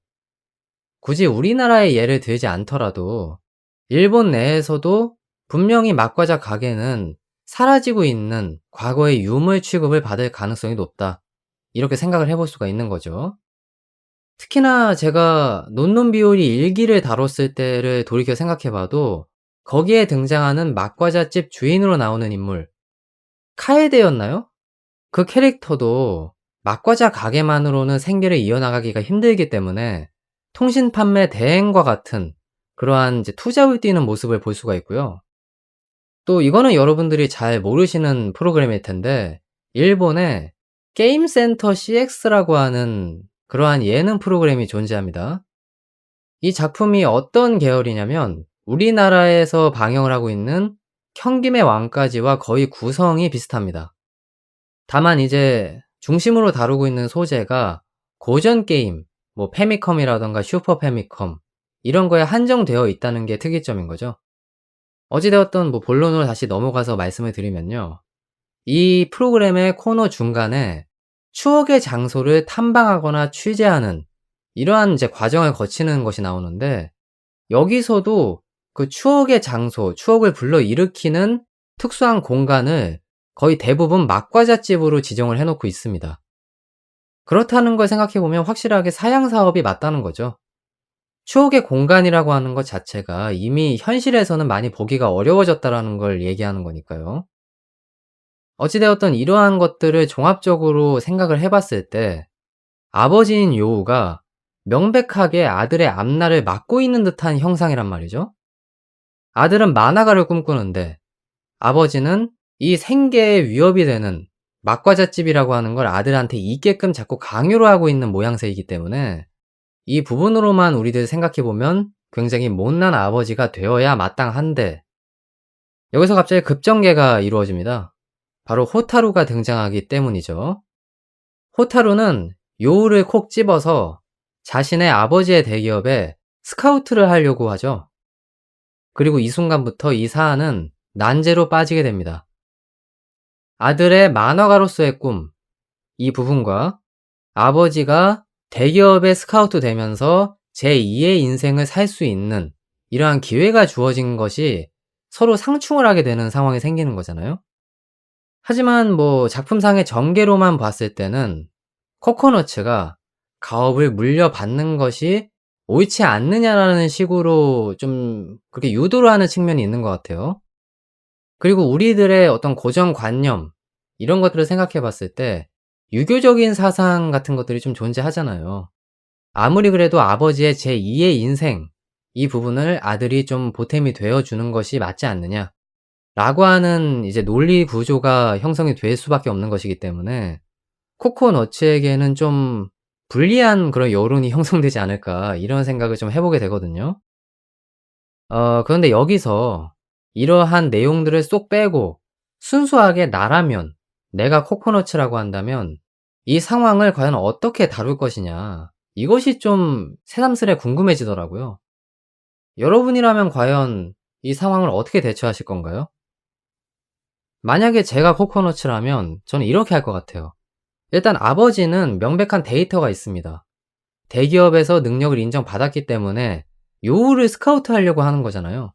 굳이 우리나라의 예를 들지 않더라도 일본 내에서도 분명히 막과자 가게는 사라지고 있는 과거의 유물 취급을 받을 가능성이 높다, 이렇게 생각을 해볼 수가 있는 거죠. 특히나 제가 논논비오리 일기를 다뤘을 때를 돌이켜 생각해 봐도 거기에 등장하는 막과자집 주인으로 나오는 인물, 카에데였나요? 그 캐릭터도 막과자 가게만으로는 생계를 이어나가기가 힘들기 때문에 통신 판매 대행과 같은 그러한 이제 투잡을 뛰는 모습을 볼 수가 있고요. 또 이거는 여러분들이 잘 모르시는 프로그램일 텐데, 일본에 게임센터 CX라고 하는 그러한 예능 프로그램이 존재합니다. 이 작품이 어떤 계열이냐면 우리나라에서 방영을 하고 있는 형김의 왕까지와 거의 구성이 비슷합니다. 다만 이제 중심으로 다루고 있는 소재가 고전 게임, 뭐 패미컴이라던가 슈퍼 패미컴 이런 거에 한정되어 있다는 게 특이점인 거죠. 어찌 되었든 뭐 본론으로 다시 넘어가서 말씀을 드리면요, 이 프로그램의 코너 중간에 추억의 장소를 탐방하거나 취재하는 이러한 이제 과정을 거치는 것이 나오는데, 여기서도 그 추억의 장소, 추억을 불러일으키는 특수한 공간을 거의 대부분 막과자집으로 지정을 해 놓고 있습니다. 그렇다는 걸 생각해 보면 확실하게 사양 사업이 맞다는 거죠. 추억의 공간이라고 하는 것 자체가 이미 현실에서는 많이 보기가 어려워졌다라는 걸 얘기하는 거니까요. 어찌 되었든 이러한 것들을 종합적으로 생각을 해 봤을 때 아버지인 요우가 명백하게 아들의 앞날을 막고 있는 듯한 형상이란 말이죠. 아들은 만화가를 꿈꾸는데 아버지는 이 생계에 위협이 되는 막과자집이라고 하는 걸 아들한테 있게끔 자꾸 강요를 하고 있는 모양새이기 때문에 이 부분으로만 우리들 생각해보면 굉장히 못난 아버지가 되어야 마땅한데, 여기서 갑자기 급전개가 이루어집니다. 바로 호타루가 등장하기 때문이죠. 호타루는 요우를 콕 집어서 자신의 아버지의 대기업에 스카우트를 하려고 하죠. 그리고 이 순간부터 이 사안은 난제로 빠지게 됩니다. 아들의 만화가로서의 꿈, 이 부분과 아버지가 대기업의 스카우트 되면서 제2의 인생을 살 수 있는 이러한 기회가 주어진 것이 서로 상충을 하게 되는 상황이 생기는 거잖아요. 하지만 뭐 작품상의 전개로만 봤을 때는 코코너츠가 가업을 물려받는 것이 옳지 않느냐라는 식으로 좀 그렇게 유도를 하는 측면이 있는 것 같아요. 그리고 우리들의 어떤 고정관념, 이런 것들을 생각해 봤을 때 유교적인 사상 같은 것들이 좀 존재하잖아요. 아무리 그래도 아버지의 제2의 인생, 이 부분을 아들이 좀 보탬이 되어 주는 것이 맞지 않느냐 라고 하는 이제 논리 구조가 형성이 될 수밖에 없는 것이기 때문에 코코너츠에게는 좀 불리한 그런 여론이 형성되지 않을까, 이런 생각을 좀 해 보게 되거든요. 그런데 여기서 이러한 내용들을 쏙 빼고 순수하게 나라면, 내가 코코너츠라고 한다면 이 상황을 과연 어떻게 다룰 것이냐, 이것이 좀 새삼스레 궁금해지더라고요. 여러분이라면 과연 이 상황을 어떻게 대처하실 건가요? 만약에 제가 코코너츠라면 저는 이렇게 할 것 같아요. 일단 아버지는 명백한 데이터가 있습니다. 대기업에서 능력을 인정받았기 때문에 요우를 스카우트하려고 하는 거잖아요.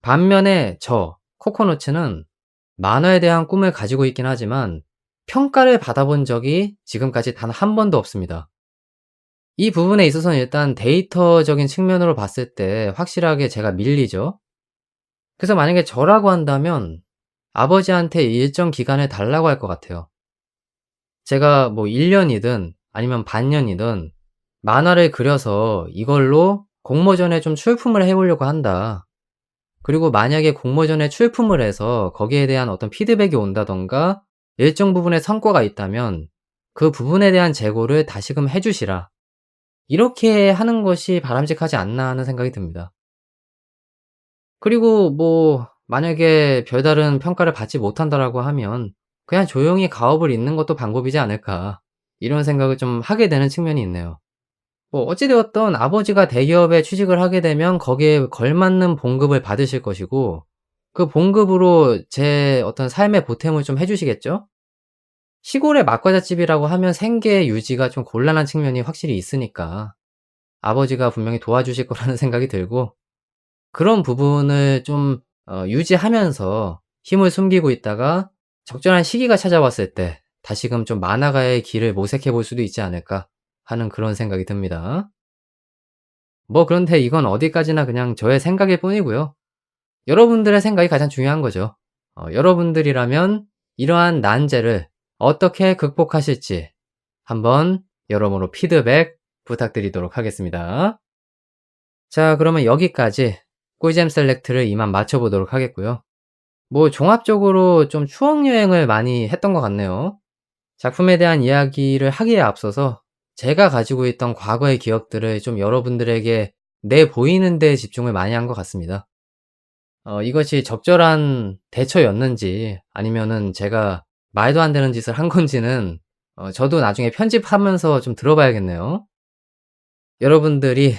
반면에 코코너츠는 만화에 대한 꿈을 가지고 있긴 하지만 평가를 받아본 적이 지금까지 단 한 번도 없습니다. 이 부분에 있어서는 일단 데이터적인 측면으로 봤을 때 확실하게 제가 밀리죠. 그래서 만약에 저라고 한다면 아버지한테 일정 기간을 달라고 할 것 같아요. 제가 뭐 1년이든 아니면 반년이든 만화를 그려서 이걸로 공모전에 좀 출품을 해 보려고 한다. 그리고 만약에 공모전에 출품을 해서 거기에 대한 어떤 피드백이 온다든가 일정 부분의 성과가 있다면 그 부분에 대한 재고를 다시금 해 주시라. 이렇게 하는 것이 바람직하지 않나 하는 생각이 듭니다. 그리고 뭐 만약에 별다른 평가를 받지 못한다라고 하면 그냥 조용히 가업을 잇는 것도 방법이지 않을까, 이런 생각을 좀 하게 되는 측면이 있네요. 뭐 어찌 되었든 아버지가 대기업에 취직을 하게 되면 거기에 걸맞는 봉급을 받으실 것이고 그 봉급으로 제 어떤 삶의 보탬을 좀 해 주시겠죠? 시골의 막과자집이라고 하면 생계 유지가 좀 곤란한 측면이 확실히 있으니까 아버지가 분명히 도와주실 거라는 생각이 들고, 그런 부분을 좀 유지하면서 힘을 숨기고 있다가 적절한 시기가 찾아왔을 때 다시금 좀 만화가의 길을 모색해 볼 수도 있지 않을까 하는 그런 생각이 듭니다. 뭐 그런데 이건 어디까지나 그냥 저의 생각일 뿐이고요. 여러분들의 생각이 가장 중요한 거죠. 여러분들이라면 이러한 난제를 어떻게 극복하실지 한번 여러모로 피드백 부탁드리도록 하겠습니다. 자, 그러면 여기까지 꿀잼 셀렉트를 이만 마쳐보도록 하겠고요. 뭐 종합적으로 좀 추억 여행을 많이 했던 것 같네요. 작품에 대한 이야기를 하기에 앞서서 제가 가지고 있던 과거의 기억들을 좀 여러분들에게 내보이는 데 집중을 많이 한 것 같습니다. 이것이 적절한 대처였는지 아니면은 제가 말도 안 되는 짓을 한 건지는 저도 나중에 편집하면서 좀 들어봐야겠네요. 여러분들이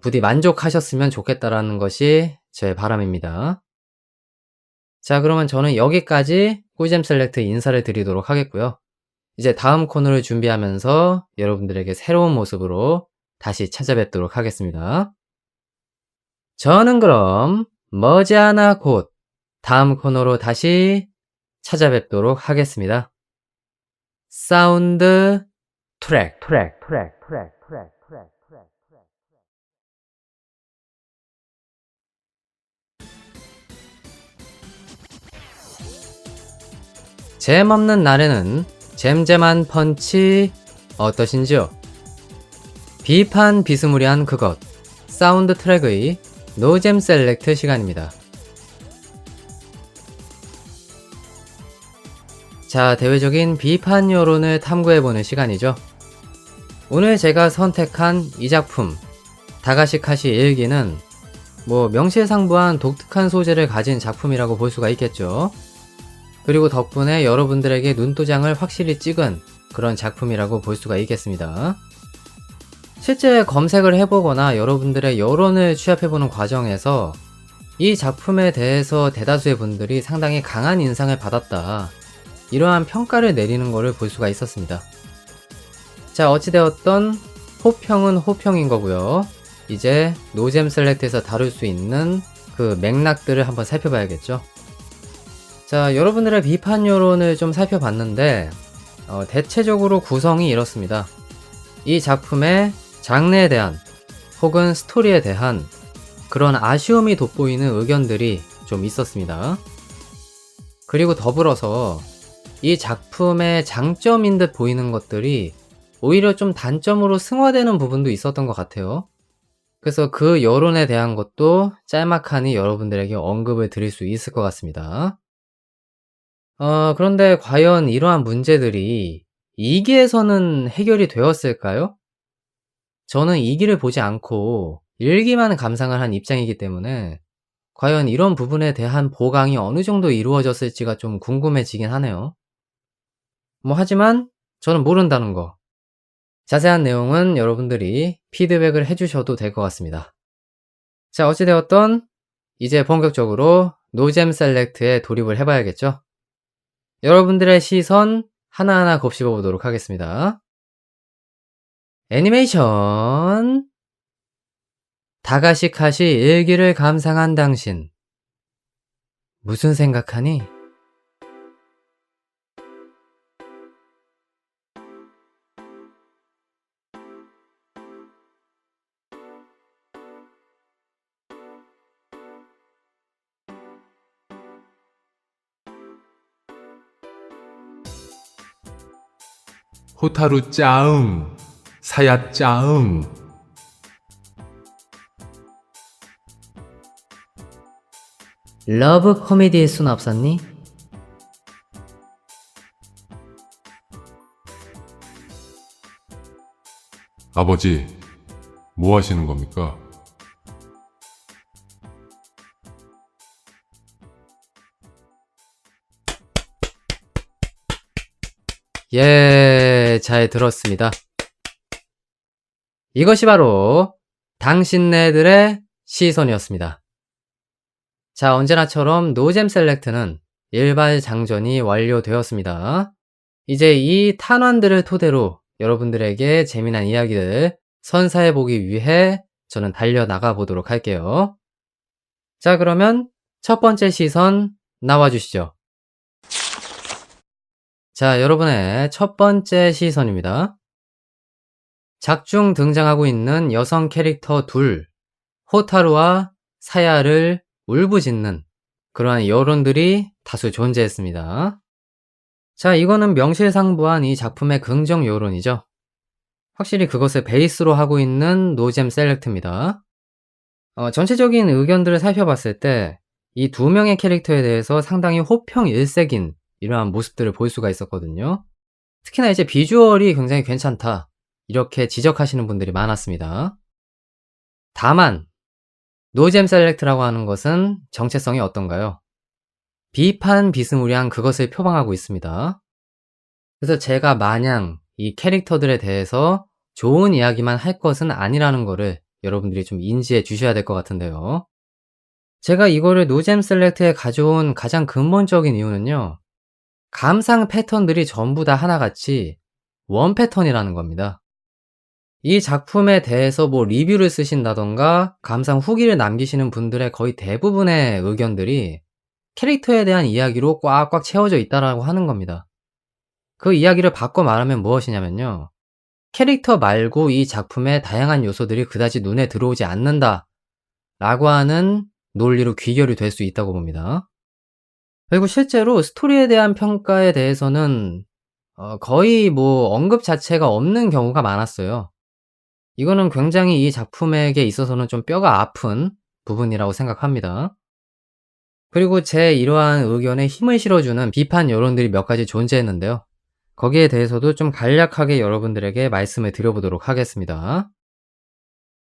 부디 만족하셨으면 좋겠다라는 것이 제 바람입니다. 자, 그러면 저는 여기까지 꿀잼 셀렉트 인사를 드리도록 하겠고요. 이제 다음 코너를 준비하면서 여러분들에게 새로운 모습으로 다시 찾아뵙도록 하겠습니다. 저는 그럼 머지않아 곧 다음 코너로 다시 찾아뵙도록 하겠습니다. 사운드 트랙. 잼 없는 날에는 잼잼한 펀치 어떠신지요? 비판 비스무리한 그것, 사운드 트랙의 노잼 셀렉트 시간입니다. 자, 대외적인 비판 여론을 탐구해보는 시간이죠. 오늘 제가 선택한 이 작품 다가시카시 일기는 뭐 명실상부한 독특한 소재를 가진 작품이라고 볼 수가 있겠죠. 그리고 덕분에 여러분들에게 눈도장을 확실히 찍은 그런 작품이라고 볼 수가 있겠습니다. 실제 검색을 해보거나 여러분들의 여론을 취합해보는 과정에서 이 작품에 대해서 대다수의 분들이 상당히 강한 인상을 받았다, 이러한 평가를 내리는 것을 볼 수가 있었습니다. 자, 어찌되었던 호평은 호평인 거고요. 이제 노잼 셀렉트에서 다룰 수 있는 그 맥락들을 한번 살펴봐야겠죠. 자, 여러분들의 비판 여론을 좀 살펴봤는데 대체적으로 구성이 이렇습니다. 이 작품의 장르에 대한 혹은 스토리에 대한 그런 아쉬움이 돋보이는 의견들이 좀 있었습니다. 그리고 더불어서 이 작품의 장점인 듯 보이는 것들이 오히려 좀 단점으로 승화되는 부분도 있었던 것 같아요. 그래서 그 여론에 대한 것도 짤막하니 여러분들에게 언급을 드릴 수 있을 것 같습니다. 그런데 과연 이러한 문제들이 2기에서는 해결이 되었을까요? 저는 2기를 보지 않고 1기만 감상을 한 입장이기 때문에 과연 이런 부분에 대한 보강이 어느 정도 이루어졌을지가 좀 궁금해지긴 하네요. 하지만 저는 모른다는 거. 자세한 내용은 여러분들이 피드백을 해주셔도 될 것 같습니다. 자, 어찌되었던 이제 본격적으로 노잼 셀렉트에 돌입을 해봐야겠죠? 여러분들의 시선 하나하나 곱씹어 보도록 하겠습니다. 애니메이션 다가시카시 일기를 감상한 당신 무슨 생각하니? 호타루 짱, 사야 짱. 러브 코미디일 순 없었니? 아버지, 뭐 하시는 겁니까? 예, 잘 들었습니다. 이것이 바로 당신네들의 시선이었습니다. 자, 언제나처럼 노잼 셀렉트는 일발 장전이 완료되었습니다. 이제 이 탄환들을 토대로 여러분들에게 재미난 이야기를 선사해보기 위해 저는 달려나가 보도록 할게요. 자, 그러면 첫 번째 시선 나와주시죠. 자, 여러분의 첫 번째 시선입니다. 작중 등장하고 있는 여성 캐릭터 둘, 호타루와 사야를 울부짖는 그러한 여론들이 다수 존재했습니다. 자, 이거는 명실상부한 이 작품의 긍정 여론이죠. 확실히 그것을 베이스로 하고 있는 노잼 셀렉트입니다. 전체적인 의견들을 살펴봤을 때 이 두 명의 캐릭터에 대해서 상당히 호평일색인 이러한 모습들을 볼 수가 있었거든요. 특히나 이제 비주얼이 굉장히 괜찮다, 이렇게 지적하시는 분들이 많았습니다. 다만 노잼 셀렉트라고 하는 것은 정체성이 어떤가요? 비판 비스무리한 그것을 표방하고 있습니다. 그래서 제가 마냥 이 캐릭터들에 대해서 좋은 이야기만 할 것은 아니라는 거를 여러분들이 좀 인지해 주셔야 될 것 같은데요. 제가 이거를 노잼 셀렉트에 가져온 가장 근본적인 이유는요, 감상 패턴들이 전부 다 하나같이 원 패턴이라는 겁니다. 이 작품에 대해서 리뷰를 쓰신다던가 감상 후기를 남기시는 분들의 거의 대부분의 의견들이 캐릭터에 대한 이야기로 꽉꽉 채워져 있다라고 하는 겁니다. 그 이야기를 바꿔 말하면 무엇이냐면요, 캐릭터 말고 이 작품의 다양한 요소들이 그다지 눈에 들어오지 않는다 라고 하는 논리로 귀결이 될 수 있다고 봅니다. 그리고 실제로 스토리에 대한 평가에 대해서는 거의 언급 자체가 없는 경우가 많았어요. 이거는 굉장히 이 작품에게 있어서는 좀 뼈가 아픈 부분이라고 생각합니다. 그리고 제 이러한 의견에 힘을 실어주는 비판 여론들이 몇 가지 존재했는데요. 거기에 대해서도 좀 간략하게 여러분들에게 말씀을 드려보도록 하겠습니다.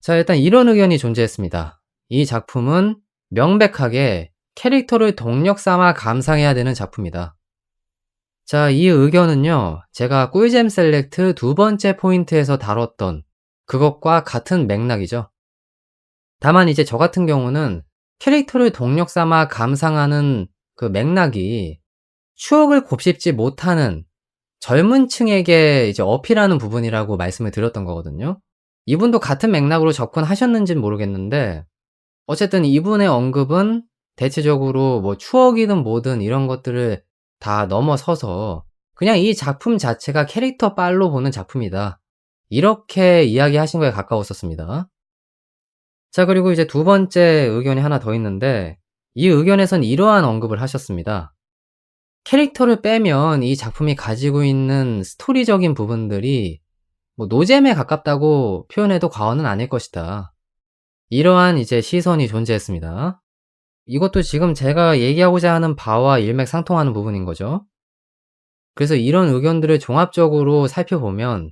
자, 일단 이런 의견이 존재했습니다. 이 작품은 명백하게 캐릭터를 동력 삼아 감상해야 되는 작품이다. 자, 이 의견은요, 제가 꿀잼 셀렉트 두 번째 포인트에서 다뤘던 그것과 같은 맥락이죠. 다만 이제 저 같은 경우는 캐릭터를 동력 삼아 감상하는 그 맥락이 추억을 곱씹지 못하는 젊은 층에게 이제 어필하는 부분이라고 말씀을 드렸던 거거든요. 이분도 같은 맥락으로 접근하셨는지는 모르겠는데 어쨌든 이분의 언급은 대체적으로 뭐 추억이든 뭐든 이런 것들을 다 넘어서서 그냥 이 작품 자체가 캐릭터 빨로 보는 작품이다. 이렇게 이야기하신 거에 가까웠었습니다. 자, 그리고 이제 두 번째 의견이 하나 더 있는데 이 의견에선 이러한 언급을 하셨습니다. 캐릭터를 빼면 이 작품이 가지고 있는 스토리적인 부분들이 뭐 노잼에 가깝다고 표현해도 과언은 아닐 것이다. 이러한 이제 시선이 존재했습니다. 이것도 지금 제가 얘기하고자 하는 바와 일맥상통하는 부분인 거죠. 그래서 이런 의견들을 종합적으로 살펴보면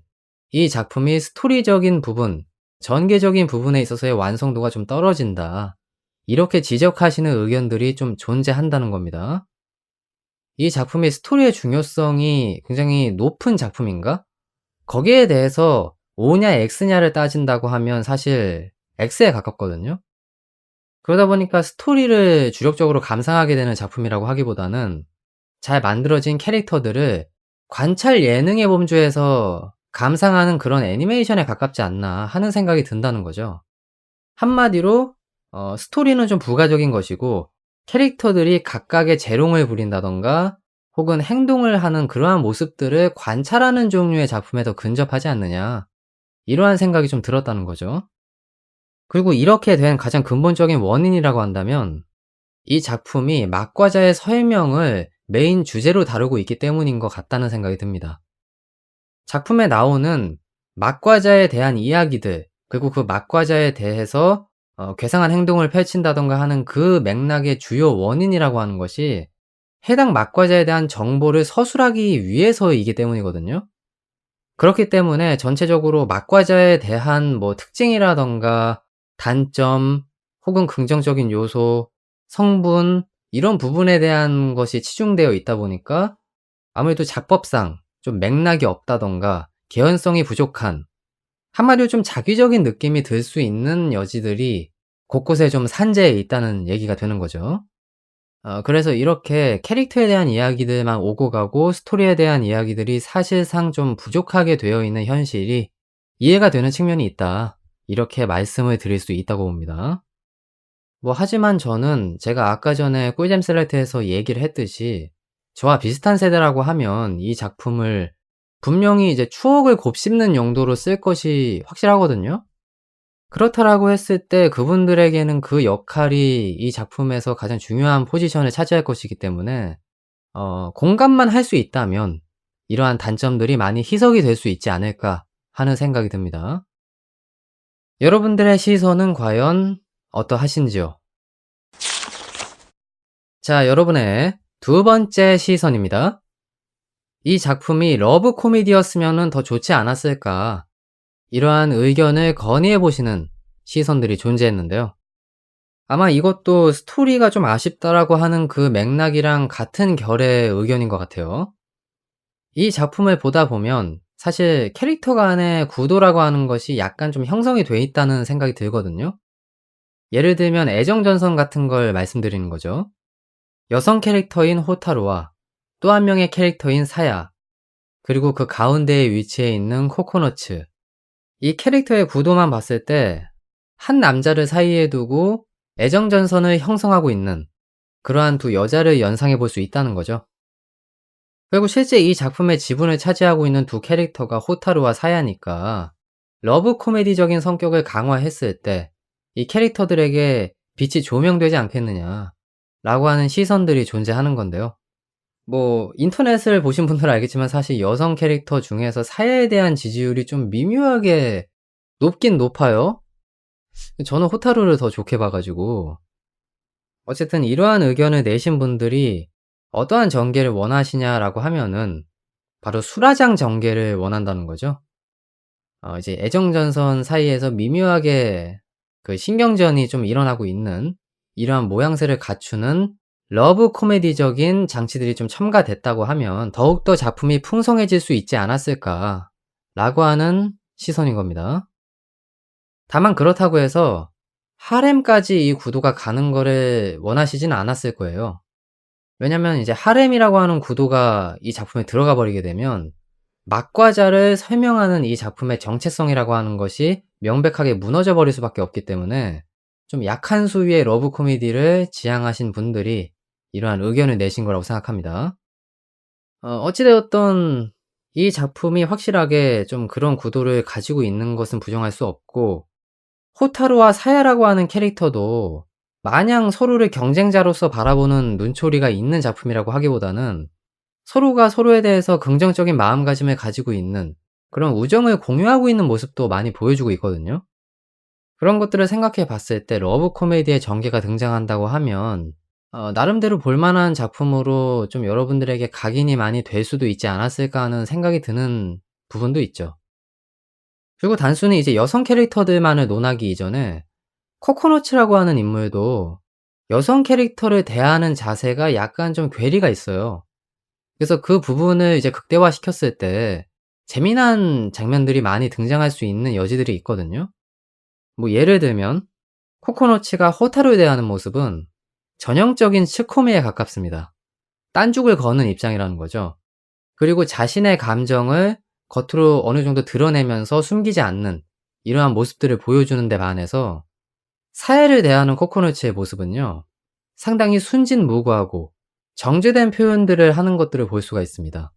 이 작품이 스토리적인 부분, 전개적인 부분에 있어서의 완성도가 좀 떨어진다. 이렇게 지적하시는 의견들이 좀 존재한다는 겁니다. 이 작품의 스토리의 중요성이 굉장히 높은 작품인가? 거기에 대해서 O냐 X냐를 따진다고 하면 사실 X에 가깝거든요. 그러다 보니까 스토리를 주력적으로 감상하게 되는 작품이라고 하기보다는 잘 만들어진 캐릭터들을 관찰 예능의 범주에서 감상하는 그런 애니메이션에 가깝지 않나 하는 생각이 든다는 거죠. 한마디로 스토리는 좀 부가적인 것이고 캐릭터들이 각각의 재롱을 부린다던가 혹은 행동을 하는 그러한 모습들을 관찰하는 종류의 작품에 더 근접하지 않느냐, 이러한 생각이 좀 들었다는 거죠. 그리고 이렇게 된 가장 근본적인 원인이라고 한다면 이 작품이 맛과자의 설명을 메인 주제로 다루고 있기 때문인 것 같다는 생각이 듭니다. 작품에 나오는 맛과자에 대한 이야기들, 그리고 그 맛과자에 대해서 괴상한 행동을 펼친다던가 하는 그 맥락의 주요 원인이라고 하는 것이 해당 맛과자에 대한 정보를 서술하기 위해서이기 때문이거든요. 그렇기 때문에 전체적으로 맛과자에 대한 뭐 특징이라던가 단점 혹은 긍정적인 요소, 성분 이런 부분에 대한 것이 치중되어 있다 보니까 아무래도 작법상 좀 맥락이 없다던가 개연성이 부족한, 한마디로 좀 자기적인 느낌이 들 수 있는 여지들이 곳곳에 좀 산재해 있다는 얘기가 되는 거죠. 그래서 이렇게 캐릭터에 대한 이야기들만 오고 가고 스토리에 대한 이야기들이 사실상 좀 부족하게 되어 있는 현실이 이해가 되는 측면이 있다. 이렇게 말씀을 드릴 수 있다고 봅니다. 뭐 하지만 저는 제가 아까 전에 꿀잼 셀렉트에서 얘기를 했듯이 저와 비슷한 세대라고 하면 이 작품을 분명히 이제 추억을 곱씹는 용도로 쓸 것이 확실하거든요. 그렇다라고 했을 때 그분들에게는 그 역할이 이 작품에서 가장 중요한 포지션을 차지할 것이기 때문에 공감만 할 수 있다면 이러한 단점들이 많이 희석이 될 수 있지 않을까 하는 생각이 듭니다. 여러분들의 시선은 과연 어떠하신지요? 자, 여러분의 두 번째 시선입니다. 이 작품이 러브 코미디였으면 더 좋지 않았을까? 이러한 의견을 건의해 보시는 시선들이 존재했는데요. 아마 이것도 스토리가 좀 아쉽다라고 하는 그 맥락이랑 같은 결의 의견인 것 같아요. 이 작품을 보다 보면 사실 캐릭터 간의 구도라고 하는 것이 약간 좀 형성이 돼 있다는 생각이 들거든요. 예를 들면 애정전선 같은 걸 말씀드리는 거죠. 여성 캐릭터인 호타루와 또 한 명의 캐릭터인 사야, 그리고 그 가운데에 위치해 있는 코코너츠. 이 캐릭터의 구도만 봤을 때 한 남자를 사이에 두고 애정전선을 형성하고 있는 그러한 두 여자를 연상해 볼 수 있다는 거죠. 그리고 실제 이 작품의 지분을 차지하고 있는 두 캐릭터가 호타루와 사야니까 러브 코미디적인 성격을 강화했을 때 이 캐릭터들에게 빛이 조명되지 않겠느냐 라고 하는 시선들이 존재하는 건데요. 뭐 인터넷을 보신 분들은 알겠지만 사실 여성 캐릭터 중에서 사야에 대한 지지율이 좀 미묘하게 높긴 높아요. 저는 호타루를 더 좋게 봐 가지고. 어쨌든 이러한 의견을 내신 분들이 어떠한 전개를 원하시냐라고 하면은 바로 수라장 전개를 원한다는 거죠. 이제 애정전선 사이에서 미묘하게 그 신경전이 좀 일어나고 있는 이러한 모양새를 갖추는 러브 코미디적인 장치들이 좀 첨가됐다고 하면 더욱더 작품이 풍성해질 수 있지 않았을까라고 하는 시선인 겁니다. 다만 그렇다고 해서 하렘까지 이 구도가 가는 거를 원하시지는 않았을 거예요. 왜냐면 이제 하렘이라고 하는 구도가 이 작품에 들어가 버리게 되면 막과자를 설명하는 이 작품의 정체성이라고 하는 것이 명백하게 무너져 버릴 수밖에 없기 때문에 좀 약한 수위의 러브 코미디를 지향하신 분들이 이러한 의견을 내신 거라고 생각합니다. 어찌 되었든 이 작품이 확실하게 좀 그런 구도를 가지고 있는 것은 부정할 수 없고, 호타루와 사야라고 하는 캐릭터도 마냥 서로를 경쟁자로서 바라보는 눈초리가 있는 작품이라고 하기보다는 서로가 서로에 대해서 긍정적인 마음가짐을 가지고 있는 그런 우정을 공유하고 있는 모습도 많이 보여주고 있거든요. 그런 것들을 생각해 봤을 때 러브 코미디의 전개가 등장한다고 하면 나름대로 볼 만한 작품으로 좀 여러분들에게 각인이 많이 될 수도 있지 않았을까 하는 생각이 드는 부분도 있죠. 그리고 단순히 이제 여성 캐릭터들만을 논하기 이전에 코코너츠라고 하는 인물도 여성 캐릭터를 대하는 자세가 약간 좀 괴리가 있어요. 그래서 그 부분을 이제 극대화시켰을 때 재미난 장면들이 많이 등장할 수 있는 여지들이 있거든요. 뭐 예를 들면 코코너츠가 호타루에 대하는 모습은 전형적인 츠코미에 가깝습니다. 딴죽을 거는 입장이라는 거죠. 그리고 자신의 감정을 겉으로 어느 정도 드러내면서 숨기지 않는 이러한 모습들을 보여주는 데 반해서 사회를 대하는 코코너츠의 모습은요, 상당히 순진무구하고 정제된 표현들을 하는 것들을 볼 수가 있습니다.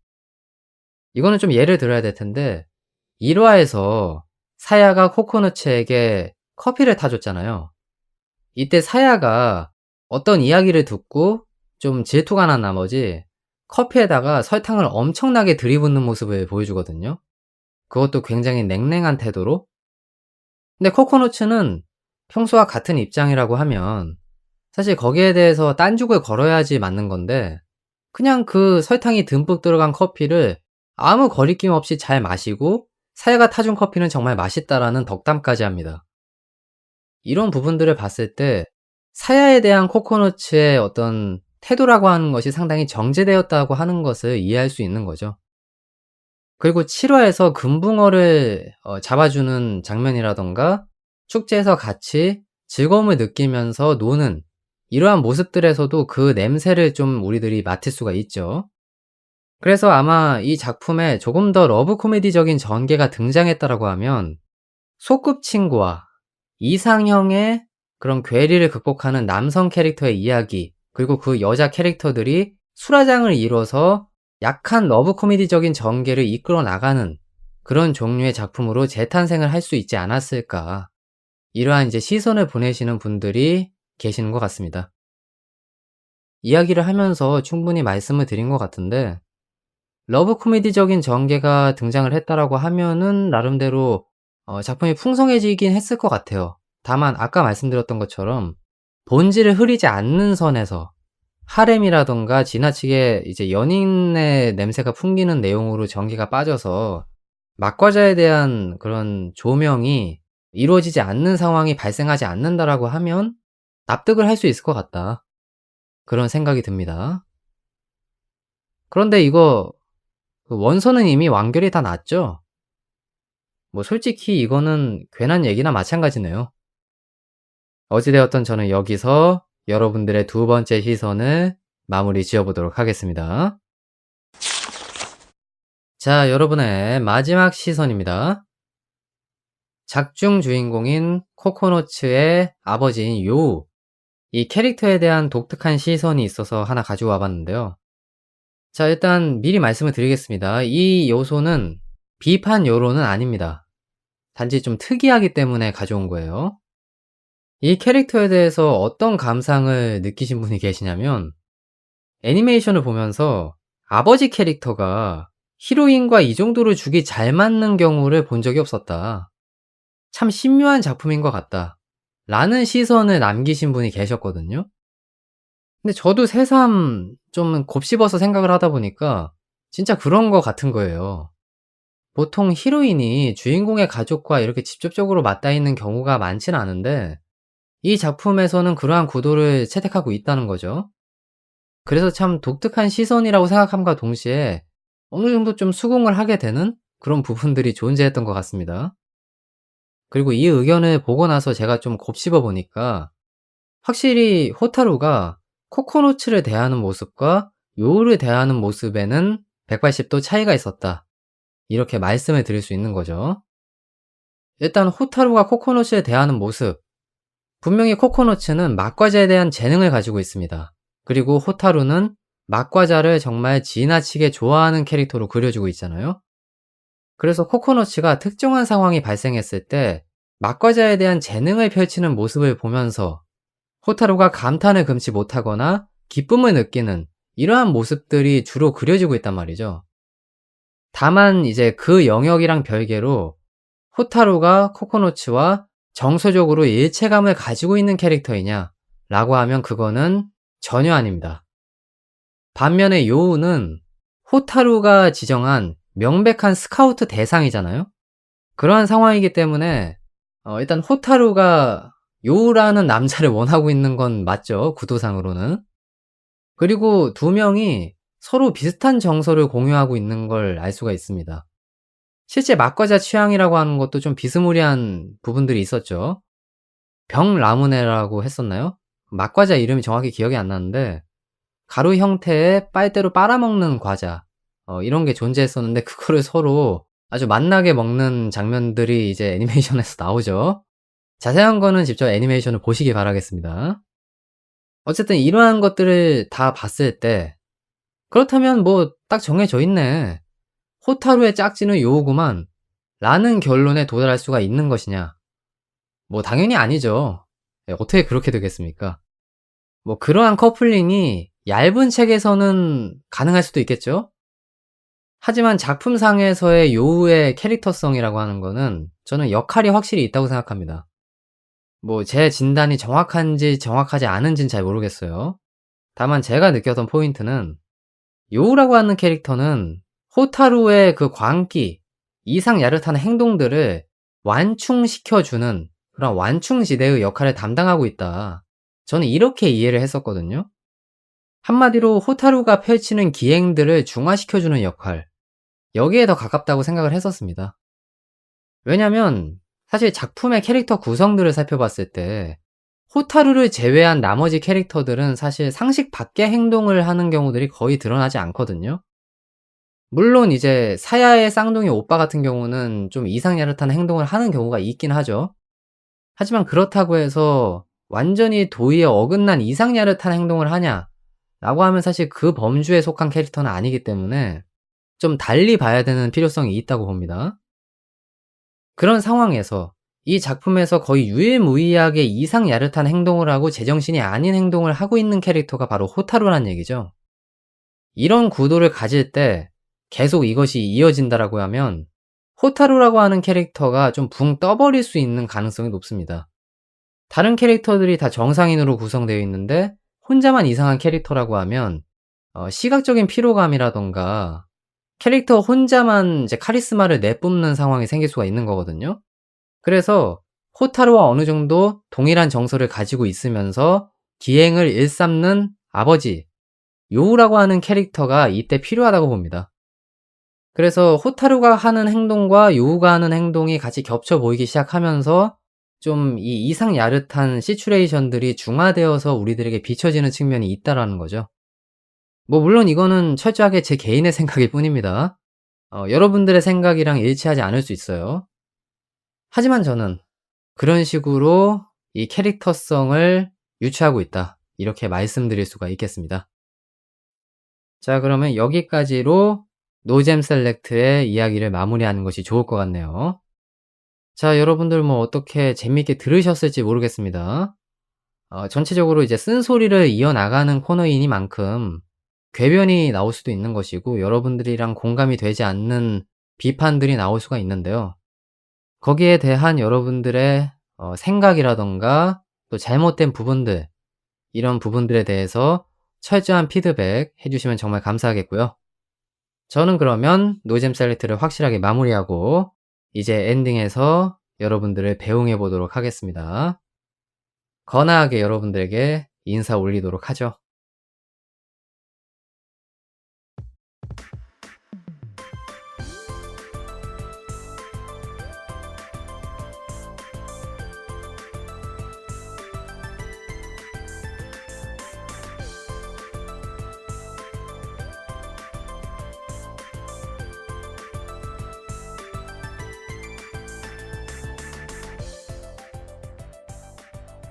이거는 좀 예를 들어야 될 텐데 1화에서 사야가 코코너츠에게 커피를 타줬잖아요. 이때 사야가 어떤 이야기를 듣고 좀 질투가 난 나머지 커피에다가 설탕을 엄청나게 들이붓는 모습을 보여주거든요. 그것도 굉장히 냉랭한 태도로. 근데 코코너츠는 평소와 같은 입장이라고 하면 사실 거기에 대해서 딴죽을 걸어야지 맞는 건데, 그냥 그 설탕이 듬뿍 들어간 커피를 아무 거리낌 없이 잘 마시고 사야가 타준 커피는 정말 맛있다라는 덕담까지 합니다. 이런 부분들을 봤을 때 사야에 대한 코코너츠의 어떤 태도라고 하는 것이 상당히 정제되었다고 하는 것을 이해할 수 있는 거죠. 그리고 7화에서 금붕어를 잡아주는 장면이라던가 축제에서 같이 즐거움을 느끼면서 노는 이러한 모습들에서도 그 냄새를 좀 우리들이 맡을 수가 있죠. 그래서 아마 이 작품에 조금 더 러브 코미디적인 전개가 등장했다라고 하면 소꿉친구와 이상형의 그런 괴리를 극복하는 남성 캐릭터의 이야기, 그리고 그 여자 캐릭터들이 수라장을 이뤄서 약한 러브 코미디적인 전개를 이끌어 나가는 그런 종류의 작품으로 재탄생을 할 수 있지 않았을까. 이러한 이제 시선을 보내시는 분들이 계시는 것 같습니다. 이야기를 하면서 충분히 말씀을 드린 것 같은데, 러브 코미디적인 전개가 등장을 했다라고 하면은 나름대로 작품이 풍성해지긴 했을 것 같아요. 다만 아까 말씀드렸던 것처럼 본질을 흐리지 않는 선에서 하렘이라던가 지나치게 이제 연인의 냄새가 풍기는 내용으로 전개가 빠져서 막과자에 대한 그런 조명이 이루어지지 않는 상황이 발생하지 않는다라고 하면 납득을 할 수 있을 것 같다. 그런 생각이 듭니다. 그런데 이거 그 원서는 이미 완결이 다 났죠? 뭐 솔직히 이거는 괜한 얘기나 마찬가지네요. 어찌되었든 저는 여기서 여러분들의 두 번째 시선을 마무리 지어보도록 하겠습니다. 자, 여러분의 마지막 시선입니다. 작중 주인공인 코코너츠의 아버지인 요우, 이 캐릭터에 대한 독특한 시선이 있어서 하나 가지고 와봤는데요. 자, 일단 미리 말씀을 드리겠습니다. 이 요소는 비판 요로는 아닙니다. 단지 좀 특이하기 때문에 가져온 거예요. 이 캐릭터에 대해서 어떤 감상을 느끼신 분이 계시냐면, 애니메이션을 보면서 아버지 캐릭터가 히로인과 이 정도로 죽이 잘 맞는 경우를 본 적이 없었다. 참 신묘한 작품인 것 같다. 라는 시선을 남기신 분이 계셨거든요. 근데 저도 새삼 좀 곱씹어서 생각을 하다 보니까 진짜 그런 것 같은 거예요. 보통 히로인이 주인공의 가족과 이렇게 직접적으로 맞닿아 있는 경우가 많진 않은데 이 작품에서는 그러한 구도를 채택하고 있다는 거죠. 그래서 참 독특한 시선이라고 생각함과 동시에 어느 정도 좀 수긍을 하게 되는 그런 부분들이 존재했던 것 같습니다. 그리고 이 의견을 보고 나서 제가 좀 곱씹어 보니까 확실히 호타루가 코코노츠를 대하는 모습과 요우를 대하는 모습에는 180도 차이가 있었다. 이렇게 말씀을 드릴 수 있는 거죠. 일단 호타루가 코코노츠에 대하는 모습. 분명히 코코노츠는 맛과자에 대한 재능을 가지고 있습니다. 그리고 호타루는 맛과자를 정말 지나치게 좋아하는 캐릭터로 그려주고 있잖아요. 그래서 코코노츠가 특정한 상황이 발생했을 때 맛과자에 대한 재능을 펼치는 모습을 보면서 호타루가 감탄을 금치 못하거나 기쁨을 느끼는 이러한 모습들이 주로 그려지고 있단 말이죠. 다만 이제 그 영역이랑 별개로 호타루가 코코노츠와 정서적으로 일체감을 가지고 있는 캐릭터이냐 라고 하면 그거는 전혀 아닙니다. 반면에 요우는 호타루가 지정한 명백한 스카우트 대상이잖아요. 그러한 상황이기 때문에 일단 호타루가 요우라는 남자를 원하고 있는 건 맞죠, 구도상으로는. 그리고 두 명이 서로 비슷한 정서를 공유하고 있는 걸 알 수가 있습니다. 실제 맛과자 취향이라고 하는 것도 좀 비스무리한 부분들이 있었죠. 병라무네라고 했었나요? 맛과자 이름이 정확히 기억이 안 나는데 가루 형태의 빨대로 빨아먹는 과자 이런 게 존재했었는데 그거를 서로 아주 맛나게 먹는 장면들이 이제 애니메이션에서 나오죠. 자세한 거는 직접 애니메이션을 보시기 바라겠습니다. 어쨌든 이러한 것들을 다 봤을 때 그렇다면 뭐 딱 정해져 있네. 호타루의 짝지는 요우구만 라는 결론에 도달할 수가 있는 것이냐? 뭐 당연히 아니죠. 어떻게 그렇게 되겠습니까? 뭐 그러한 커플링이 얇은 책에서는 가능할 수도 있겠죠? 하지만 작품상에서의 요우의 캐릭터성이라고 하는 거는 저는 역할이 확실히 있다고 생각합니다. 뭐 제 진단이 정확한지 정확하지 않은지는 잘 모르겠어요. 다만 제가 느꼈던 포인트는 요우라고 하는 캐릭터는 호타루의 그 광기, 이상 야릇한 행동들을 완충시켜주는 그런 완충지대의 역할을 담당하고 있다. 저는 이렇게 이해를 했었거든요. 한마디로 호타루가 펼치는 기행들을 중화시켜주는 역할, 여기에 더 가깝다고 생각을 했었습니다. 왜냐면 사실 작품의 캐릭터 구성들을 살펴봤을 때 호타루를 제외한 나머지 캐릭터들은 사실 상식 밖의 행동을 하는 경우들이 거의 드러나지 않거든요. 물론 이제 사야의 쌍둥이 오빠 같은 경우는 좀 이상야릇한 행동을 하는 경우가 있긴 하죠. 하지만 그렇다고 해서 완전히 도의에 어긋난 이상야릇한 행동을 하냐 라고 하면 사실 그 범주에 속한 캐릭터는 아니기 때문에 좀 달리 봐야 되는 필요성이 있다고 봅니다. 그런 상황에서 이 작품에서 거의 유일무이하게 이상야릇한 행동을 하고 제정신이 아닌 행동을 하고 있는 캐릭터가 바로 호타루란 얘기죠. 이런 구도를 가질 때 계속 이것이 이어진다라고 하면 호타루라고 하는 캐릭터가 좀 붕 떠버릴 수 있는 가능성이 높습니다. 다른 캐릭터들이 다 정상인으로 구성되어 있는데 혼자만 이상한 캐릭터라고 하면 시각적인 피로감이라던가 캐릭터 혼자만 이제 카리스마를 내뿜는 상황이 생길 수가 있는 거거든요. 그래서 호타루와 어느 정도 동일한 정서를 가지고 있으면서 기행을 일삼는 아버지 요우라고 하는 캐릭터가 이때 필요하다고 봅니다. 그래서 호타루가 하는 행동과 요우가 하는 행동이 같이 겹쳐 보이기 시작하면서 좀 이 이상 야릇한 시츄레이션들이 중화되어서 우리들에게 비춰지는 측면이 있다라는 거죠. 뭐 물론 이거는 철저하게 제 개인의 생각일 뿐입니다. 여러분들의 생각이랑 일치하지 않을 수 있어요. 하지만 저는 그런 식으로 이 캐릭터성을 유추하고 있다. 이렇게 말씀드릴 수가 있겠습니다. 자, 그러면 여기까지로 노잼 셀렉트의 이야기를 마무리하는 것이 좋을 것 같네요. 자, 여러분들 뭐 어떻게 재밌게 들으셨을지 모르겠습니다. 전체적으로 이제 쓴소리를 이어나가는 코너이니만큼 궤변이 나올 수도 있는 것이고 여러분들이랑 공감이 되지 않는 비판들이 나올 수가 있는데요. 거기에 대한 여러분들의 생각이라던가 또 잘못된 부분들, 이런 부분들에 대해서 철저한 피드백 해주시면 정말 감사하겠고요. 저는 그러면 노잼 셀렉트를 확실하게 마무리하고 이제 엔딩에서 여러분들을 배웅해 보도록 하겠습니다. 거나하게 여러분들에게 인사 올리도록 하죠.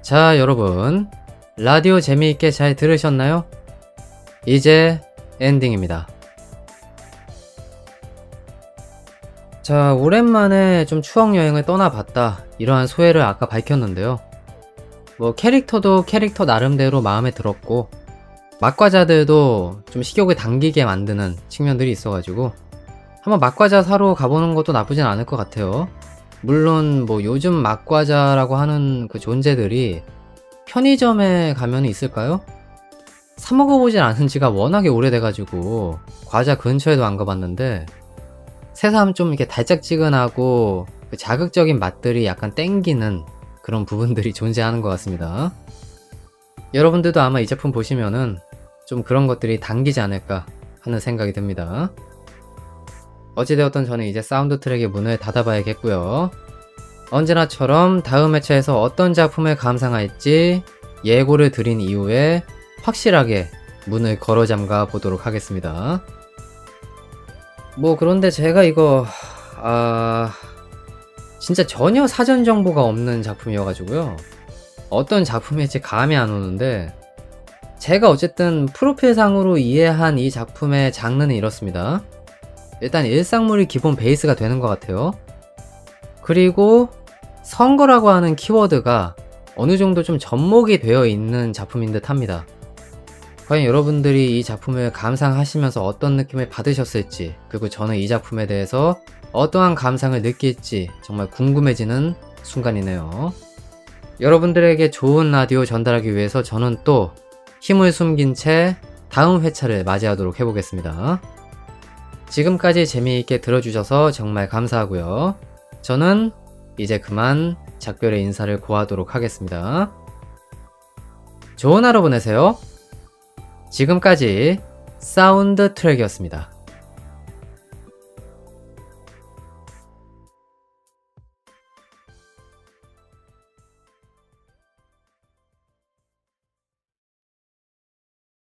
자, 여러분. 라디오 재미있게 잘 들으셨나요? 이제 엔딩입니다. 자, 오랜만에 좀 추억여행을 떠나봤다. 이러한 소회를 아까 밝혔는데요. 뭐 캐릭터도 캐릭터 나름대로 마음에 들었고 맛과자들도 좀 식욕을 당기게 만드는 측면들이 있어가지고 한번 맛과자 사러 가보는 것도 나쁘진 않을 것 같아요. 물론 뭐 요즘 맛과자라고 하는 그 존재들이 편의점에 가면 있을까요? 사 먹어보진 않은 지가 워낙에 오래돼가지고 과자 근처에도 안 가봤는데 새삼 좀 이렇게 달짝지근하고 그 자극적인 맛들이 약간 땡기는 그런 부분들이 존재하는 것 같습니다. 여러분들도 아마 이 제품 보시면은 좀 그런 것들이 당기지 않을까 하는 생각이 듭니다. 어찌되었던 저는 이제 사운드 트랙의 문을 닫아봐야겠고요. 언제나처럼 다음 회차에서 어떤 작품을 감상할지 예고를 드린 이후에 확실하게 문을 걸어 잠가 보도록 하겠습니다. 뭐 그런데 제가 이거 진짜 전혀 사전 정보가 없는 작품이어가지고요. 어떤 작품일지 감이 안 오는데 제가 어쨌든 프로필상으로 이해한 이 작품의 장르는 이렇습니다. 일단 일상물이 기본 베이스가 되는 것 같아요. 그리고 선거라고 하는 키워드가 어느 정도 좀 접목이 되어 있는 작품인 듯 합니다. 과연 여러분들이 이 작품을 감상하시면서 어떤 느낌을 받으셨을지, 그리고 저는 이 작품에 대해서 어떠한 감상을 느낄지 정말 궁금해지는 순간이네요. 여러분들에게 좋은 라디오 전달하기 위해서 저는 또 힘을 숨긴 채 다음 회차를 맞이하도록 해보겠습니다. 지금까지 재미있게 들어주셔서 정말 감사하고요. 저는 이제 그만 작별의 인사를 고하도록 하겠습니다. 좋은 하루 보내세요. 지금까지 사운드 트랙이었습니다.